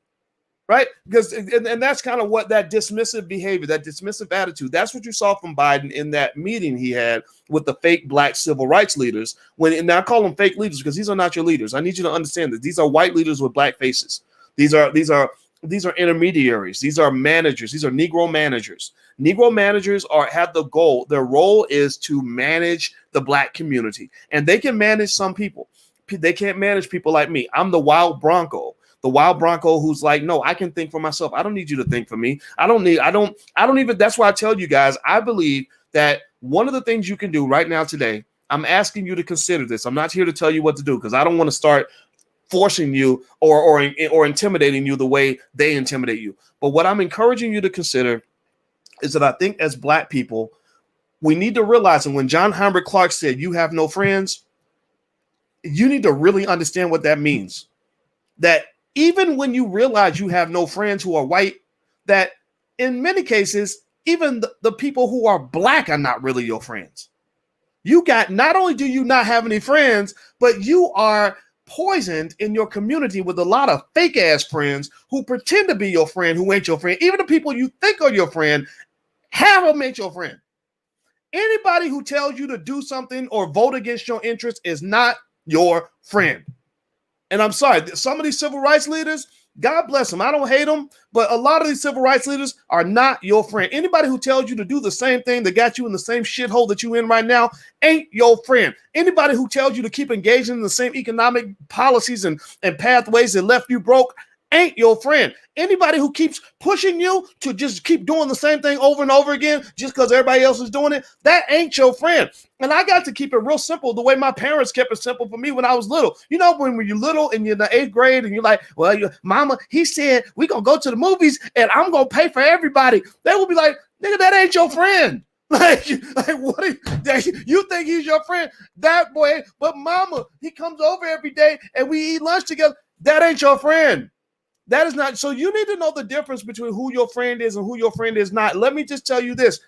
S1: Right? Because and that's kind of what that dismissive behavior, that dismissive attitude, that's what you saw from Biden in that meeting he had with the fake black civil rights leaders. And I call them fake leaders because these are not your leaders. I need you to understand that these are white leaders with black faces. These are intermediaries. These are managers. These are Negro managers. Negro managers have the goal. Their role is to manage the black community, and they can manage some people. They can't manage people like me. I'm the wild Bronco. The wild Bronco who's like, no, I can think for myself. I don't need you to think for me. I don't even, that's why I tell you guys, I believe that one of the things you can do right now today, I'm asking you to consider this. I'm not here to tell you what to do because I don't want to start forcing you or intimidating you the way they intimidate you. But what I'm encouraging you to consider is that I think as black people, we need to realize, and when John Heinrich Clark said, you have no friends, you need to really understand what that means. That even when you realize you have no friends who are white, that in many cases, even the people who are black are not really your friends. You got, not only do you not have any friends, but you are poisoned in your community with a lot of fake ass friends who pretend to be your friend, who ain't your friend. Even the people you think are your friend, have them ain't your friend. Anybody who tells you to do something or vote against your interests is not your friend. And I'm sorry, some of these civil rights leaders, God bless them, I don't hate them, but a lot of these civil rights leaders are not your friend. Anybody who tells you to do the same thing that got you in the same shithole that you in right now ain't your friend. Anybody who tells you to keep engaging in the same economic policies and pathways that left you broke ain't your friend. Anybody who keeps pushing you to just keep doing the same thing over and over again just because everybody else is doing it, that ain't your friend. And I got to keep it real simple the way my parents kept it simple for me when I was little. You know, when you're little and you're in the 8th grade and you're like, well, mama, he said we're going to go to the movies and I'm going to pay for everybody. They will be like, nigga, that ain't your friend. Like what? You think he's your friend? That boy, but mama, he comes over every day and we eat lunch together. That ain't your friend. That is not. So you need to know the difference between who your friend is and who your friend is not. Let me just tell you this.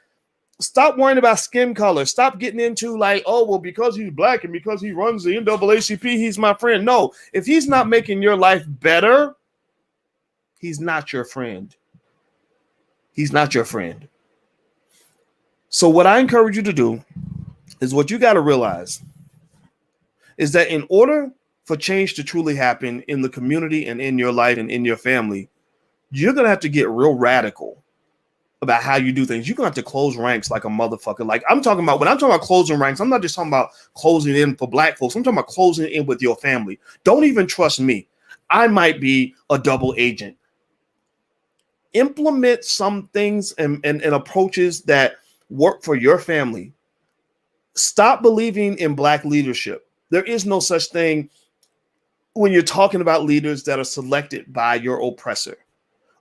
S1: Stop worrying about skin color. Stop getting into like, oh, well, because he's black and because he runs the NAACP, he's my friend. No, if he's not making your life better, he's not your friend. He's not your friend. So what I encourage you to do is what you got to realize is that in order for change to truly happen in the community and in your life and in your family, you're going to have to get real radical about how you do things. You're going to have to close ranks like a motherfucker. Like I'm talking about, when I'm talking about closing ranks, I'm not just talking about closing in for black folks. I'm talking about closing in with your family. Don't even trust me. I might be a double agent. Implement some things and approaches that work for your family. Stop believing in black leadership. There is no such thing when you're talking about leaders that are selected by your oppressor.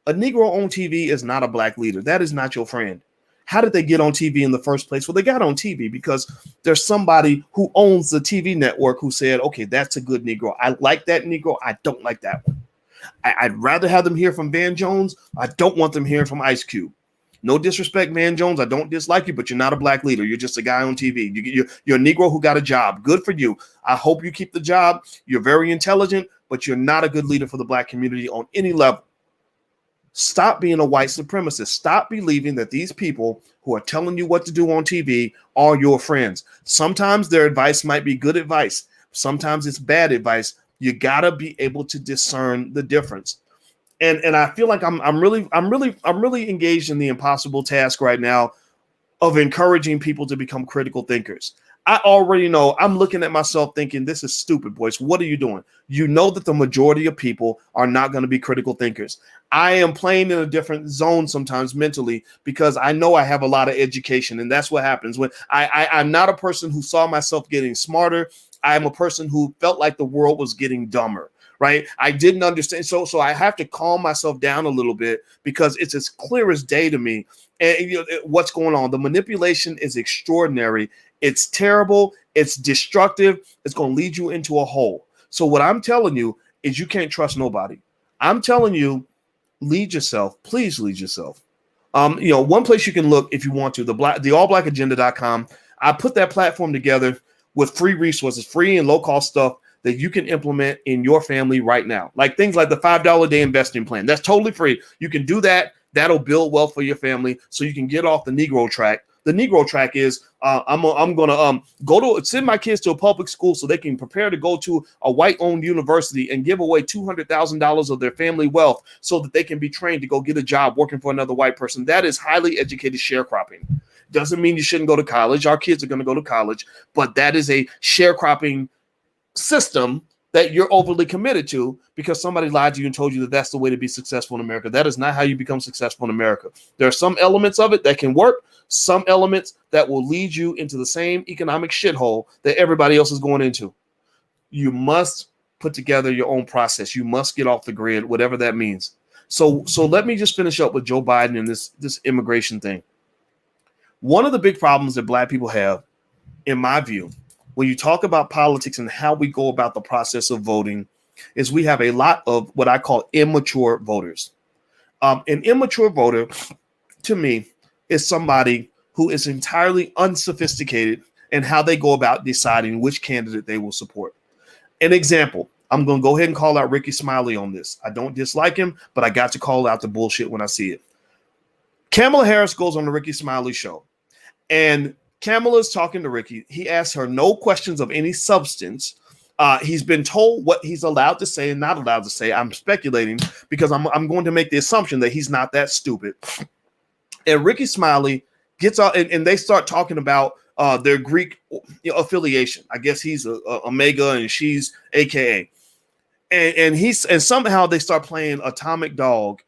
S1: A Negro on TV is not a black leader. That is not your friend. How did they get on TV in the first place? Well, they got on TV because there's somebody who owns the TV network who said, okay, that's a good Negro. I like that Negro. I don't like that one. I'd rather have them hear from Van Jones. I don't want them hearing from Ice Cube. No disrespect, Van Jones. I don't dislike you, but you're not a black leader. You're just a guy on TV. You're a Negro who got a job. Good for you. I hope you keep the job. You're very intelligent, but you're not a good leader for the black community on any level. Stop being a white supremacist. Stop believing that these people who are telling you what to do on TV are your friends. Sometimes their advice might be good advice. Sometimes it's bad advice. You gotta be able to discern the difference. And I feel like I'm really engaged in the impossible task right now of encouraging people to become critical thinkers. I already know I'm looking at myself thinking, this is stupid, boys. What are you doing? You know that the majority of people are not going to be critical thinkers. I am playing in a different zone sometimes mentally because I know I have a lot of education. And that's what happens when I'm not a person who saw myself getting smarter. I'm a person who felt like the world was getting dumber. Right. I didn't understand. So I have to calm myself down a little bit because it's as clear as day to me. And you know, what's going on. The manipulation is extraordinary. It's terrible. It's destructive. It's going to lead you into a hole. So what I'm telling you is you can't trust nobody. I'm telling you, lead yourself. Please lead yourself. One place you can look if you want to, the allblackagenda.com. I put that platform together with free resources, free and low cost stuff that you can implement in your family right now. Like things like the $5 a day investing plan. That's totally free. You can do that. That'll build wealth for your family so you can get off the Negro track. The Negro track is I'm going to send my kids to a public school so they can prepare to go to a white-owned university and give away $200,000 of their family wealth so that they can be trained to go get a job working for another white person. That is highly educated sharecropping. Doesn't mean you shouldn't go to college. Our kids are going to go to college, but that is a sharecropping system that you're overly committed to because somebody lied to you and told you that that's the way to be successful in America. That is not how you become successful in America. There are some elements of it that can work, some elements that will lead you into the same economic shithole that everybody else is going into. You must put together your own process. You must get off the grid, whatever that means. So let me just finish up with Joe Biden and this immigration thing. One of the big problems that black people have, in my view, when you talk about politics and how we go about the process of voting, is we have a lot of what I call immature voters. An immature voter, to me, is somebody who is entirely unsophisticated in how they go about deciding which candidate they will support. An example, I'm going to go ahead and call out Ricky Smiley on this. I don't dislike him, but I got to call out the bullshit when I see it. Kamala Harris goes on the Ricky Smiley show, and Kamala's talking to Ricky. He asks her no questions of any substance. He's been told what he's allowed to say and not allowed to say. I'm speculating because I'm going to make the assumption that he's not that stupid. And Ricky Smiley gets out, and they start talking about their Greek affiliation. I guess he's a Omega and she's AKA. And somehow they start playing Atomic Dog,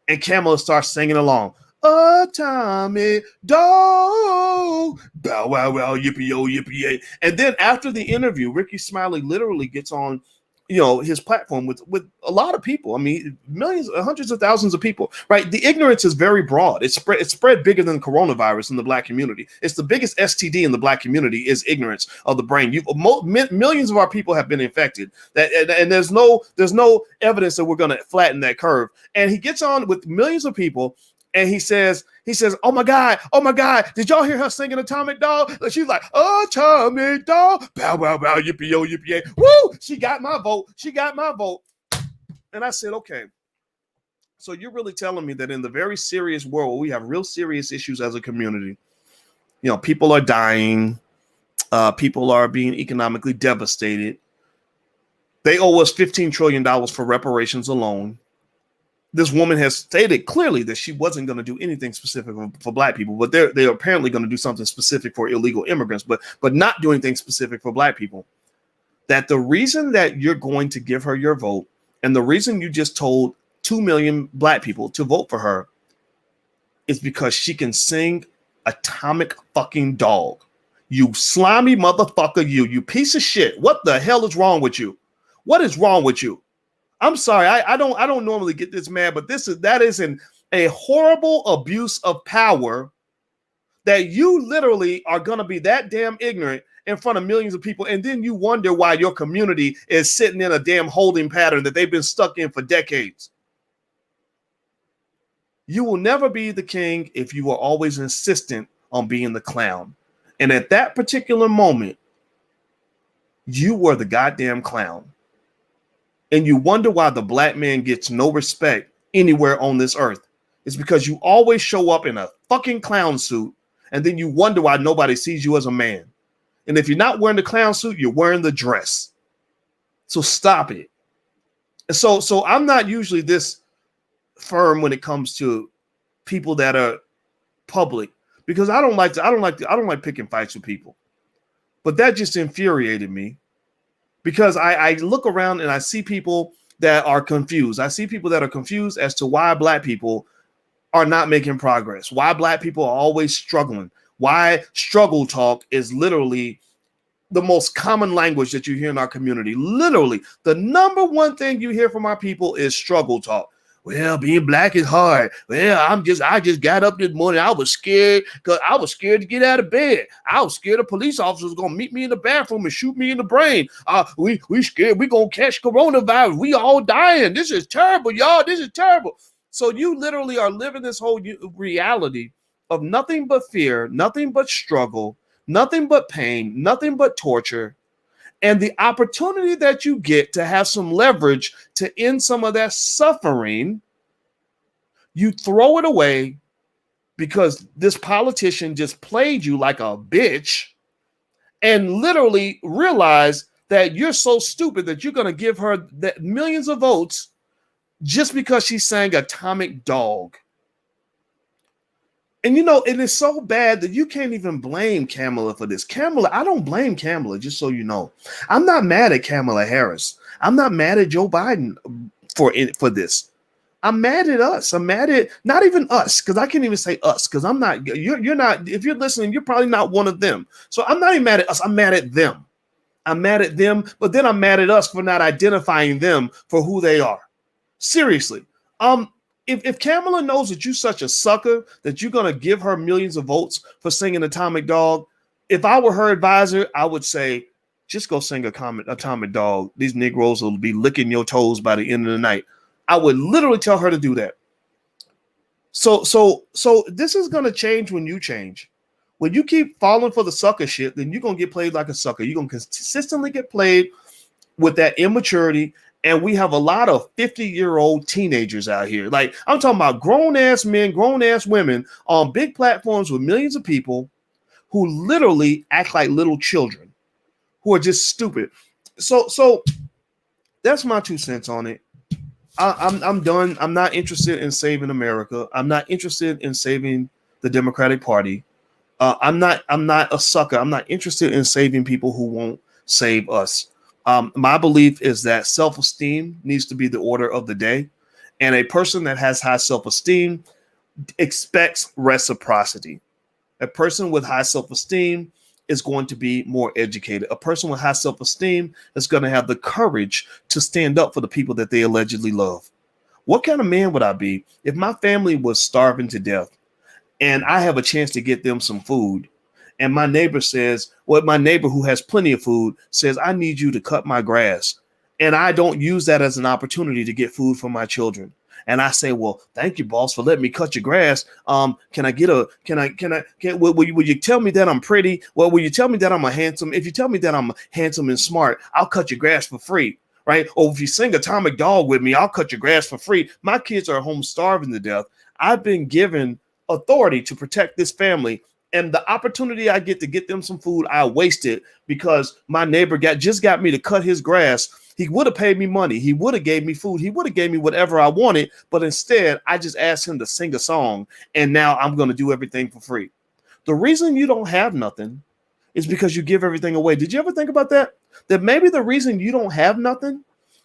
S1: and Kamala starts singing along. Atomic Dog, bow wow wow, yippee yo yippee yay. And then after the interview, Ricky Smiley literally gets on, his platform with a lot of people. I mean, millions, hundreds of thousands of people, right? The ignorance is very broad. It's spread bigger than coronavirus in the Black community. It's the biggest STD in the Black community is ignorance of the brain. Millions of our people have been infected. And there's no evidence that we're going to flatten that curve. And he gets on with millions of people. And he says, oh my God, did y'all hear her singing Atomic Dog? She's like, Atomic Dog, bow, bow, bow, yippee, yo, yippee, yay. Woo, she got my vote. And I said, okay, so you're really telling me that in the very serious world where we have real serious issues as a community, people are dying, people are being economically devastated. They owe us $15 trillion for reparations alone. This woman has stated clearly that she wasn't going to do anything specific for Black people, but they're apparently going to do something specific for illegal immigrants, but not do anything specific for Black people. That the reason that you're going to give her your vote, and the reason you just told 2 million Black people to vote for her, is because she can sing Atomic fucking Dog. You slimy motherfucker, you piece of shit. What the hell is wrong with you? What is wrong with you? I'm sorry, I don't normally get this mad, but that is a horrible abuse of power that you literally are going to be that damn ignorant in front of millions of people, and then you wonder why your community is sitting in a damn holding pattern that they've been stuck in for decades. You will never be the king if you are always insistent on being the clown. And at that particular moment, you were the goddamn clown. And you wonder why the Black man gets no respect anywhere on this earth. It's because you always show up in a fucking clown suit, and then you wonder why nobody sees you as a man. And if you're not wearing the clown suit, you're wearing the dress. So stop it. So I'm not usually this firm when it comes to people that are public, because I don't like picking fights with people. But that just infuriated me. Because I look around and I see people that are confused. I see people that are confused as to why Black people are not making progress, why Black people are always struggling, why struggle talk is literally the most common language that you hear in our community. Literally, the number one thing you hear from our people is struggle talk. Well, being Black is hard. Well, I just got up this morning. I was scared because I was scared to get out of bed. I was scared a police officer was gonna meet me in the bathroom and shoot me in the brain. We scared we gonna catch coronavirus. We all dying. This is terrible, y'all. This is terrible. So you literally are living this whole reality of nothing but fear, nothing but struggle, nothing but pain, nothing but torture. And the opportunity that you get to have some leverage to end some of that suffering, you throw it away because this politician just played you like a bitch, and literally realize that you're so stupid that you're going to give her that millions of votes just because she sang Atomic Dog. And it is so bad that you can't even blame Kamala for this. I don't blame Kamala, just so you know. I'm not mad at Kamala Harris. I'm not mad at Joe Biden for this. I'm mad at us. I'm mad at not even us, because I can't even say us, because I'm not. You're not. If you're listening, you're probably not one of them. So I'm not even mad at us. I'm mad at them. I'm mad at them, but then I'm mad at us for not identifying them for who they are. Seriously. If Kamala knows that you're such a sucker that you're going to give her millions of votes for singing Atomic Dog, if I were her advisor, I would say, just go sing Atomic Dog. These Negroes will be licking your toes by the end of the night. I would literally tell her to do that. So this is gonna change when you change. When you keep falling for the sucker shit, then you're gonna get played like a sucker. You're gonna consistently get played with that immaturity. And we have a lot of 50-year-old teenagers out here. Like, I'm talking about grown-ass men, grown-ass women on big platforms with millions of people who literally act like little children, who are just stupid. So that's my 2 cents on it. I'm done. I'm not interested in saving America. I'm not interested in saving the Democratic Party. I'm not a sucker. I'm not interested in saving people who won't save us. My belief is that self-esteem needs to be the order of the day. And a person that has high self-esteem expects reciprocity. A person with high self-esteem is going to be more educated. A person with high self-esteem is going to have the courage to stand up for the people that they allegedly love. What kind of man would I be if my family was starving to death and I have a chance to get them some food? And my neighbor says, well, my neighbor who has plenty of food says, I need you to cut my grass. And I don't use that as an opportunity to get food for my children. And I say, well, thank you, boss, for letting me cut your grass. Will you tell me that I'm pretty? Well, will you tell me that I'm a handsome? If you tell me that I'm handsome and smart, I'll cut your grass for free. Right. Or if you sing Atomic Dog with me, I'll cut your grass for free. My kids are home starving to death. I've been given authority to protect this family. And the opportunity I get to get them some food, I wasted because my neighbor just got me to cut his grass. He would have paid me money. He would have gave me food. He would have gave me whatever I wanted. But instead, I just asked him to sing a song. And now I'm going to do everything for free. The reason you don't have nothing is because you give everything away. Did you ever think about that? That maybe the reason you don't have nothing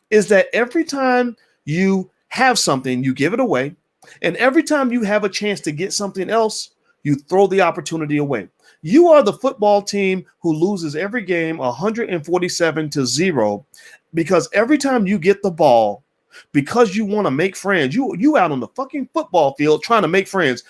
S1: is that every time you have something, you give it away. And every time you have a chance to get something else, you throw the opportunity away. You are the football team who loses every game 147-0 because every time you get the ball, because you want to make friends, you out on the fucking football field trying to make friends.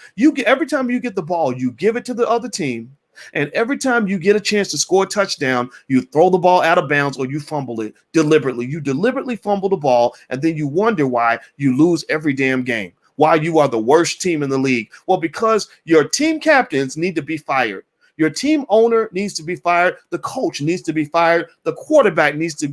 S1: Every time you get the ball, you give it to the other team. And every time you get a chance to score a touchdown, you throw the ball out of bounds or you fumble it deliberately. You deliberately fumble the ball, and then you wonder why you lose every damn game. Why you are the worst team in the league? Well, because your team captains need to be fired. Your team owner needs to be fired. The coach needs to be fired. The quarterback needs to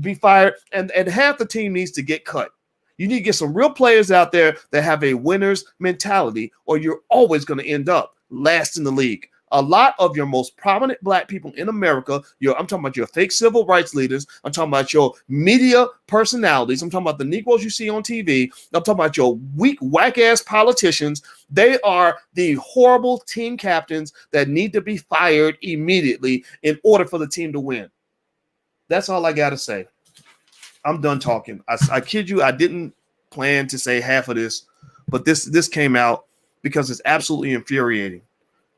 S1: be fired. And half the team needs to get cut. You need to get some real players out there that have a winner's mentality, or you're always going to end up last in the league. A lot of your most prominent black people in America, I'm talking about your fake civil rights leaders. I'm talking about your media personalities. I'm talking about the Negroes you see on TV. I'm talking about your weak, whack-ass politicians. They are the horrible team captains that need to be fired immediately in order for the team to win. That's all I got to say. I'm done talking. I kid you, I didn't plan to say half of this, but this came out because it's absolutely infuriating.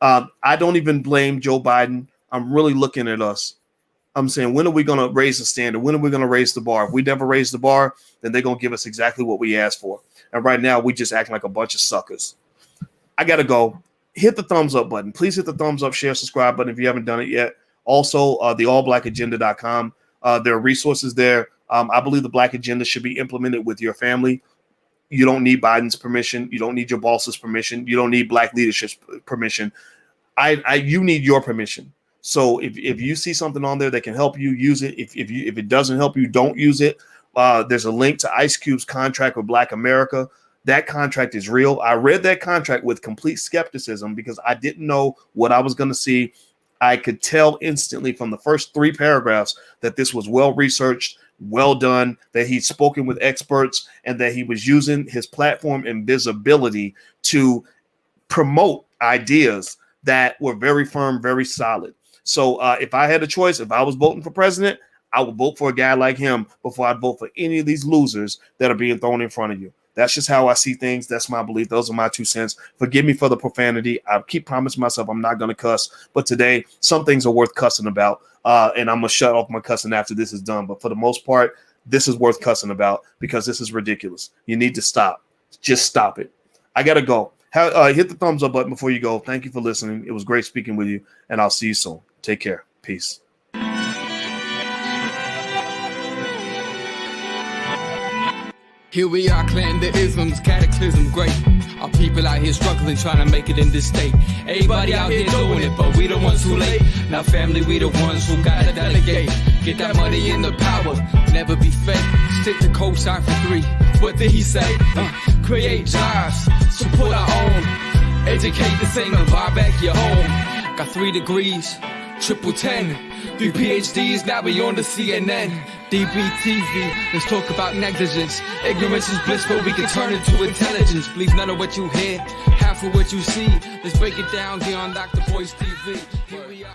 S1: I don't even blame Joe Biden. I'm really looking at us. I'm saying, when are we going to raise the standard? When are we going to raise the bar? If we never raise the bar, then they're going to give us exactly what we asked for. And right now, we just act like a bunch of suckers. I got to go. Hit the thumbs up button. Please hit the thumbs up, share, subscribe button if you haven't done it yet. Also, the allblackagenda.com. There are resources there. I believe the Black Agenda should be implemented with your family. You don't need Biden's permission. You don't need your boss's permission. You don't need black leadership's permission. You need your permission. So if you see something on there that can help you, use it. If it doesn't help you, don't use it. There's a link to Ice Cube's contract with Black America. That contract is real. I read that contract with complete skepticism because I didn't know what I was going to see. I could tell instantly from the first 3 paragraphs that this was well researched, well done, that he'd spoken with experts, and that he was using his platform and visibility to promote ideas that were very firm, very solid. So if I had a choice, if I was voting for president, I would vote for a guy like him before I'd vote for any of these losers that are being thrown in front of you. That's just how I see things. That's my belief. Those are my 2 cents. Forgive me for the profanity. I keep promising myself I'm not going to cuss. But today, some things are worth cussing about. And I'm going to shut off my cussing after this is done. But for the most part, this is worth cussing about because this is ridiculous. You need to stop. Just stop it. I got to go. Hit the thumbs up button before you go. Thank you for listening. It was great speaking with you. And I'll see you soon. Take care. Peace.
S2: Here we are, Clanderism's cataclysm great. Our people out here struggling, trying to make it in this state. Everybody out here doing it, but we the ones too late. Now family, we the ones who gotta delegate. Get that money in the power, never be fake. Stick to co-sign for 3. What did he say? Create jobs, support our own. Educate the same and buy back your home. Got 3 degrees, triple 10. 3 PhDs, now we on the CNN. DBTV, let's talk about negligence. Ignorance is bliss, but we can turn it to intelligence. Believe none of what you hear, half of what you see. Let's break it down here on Dr. Boy's TV. Here we are.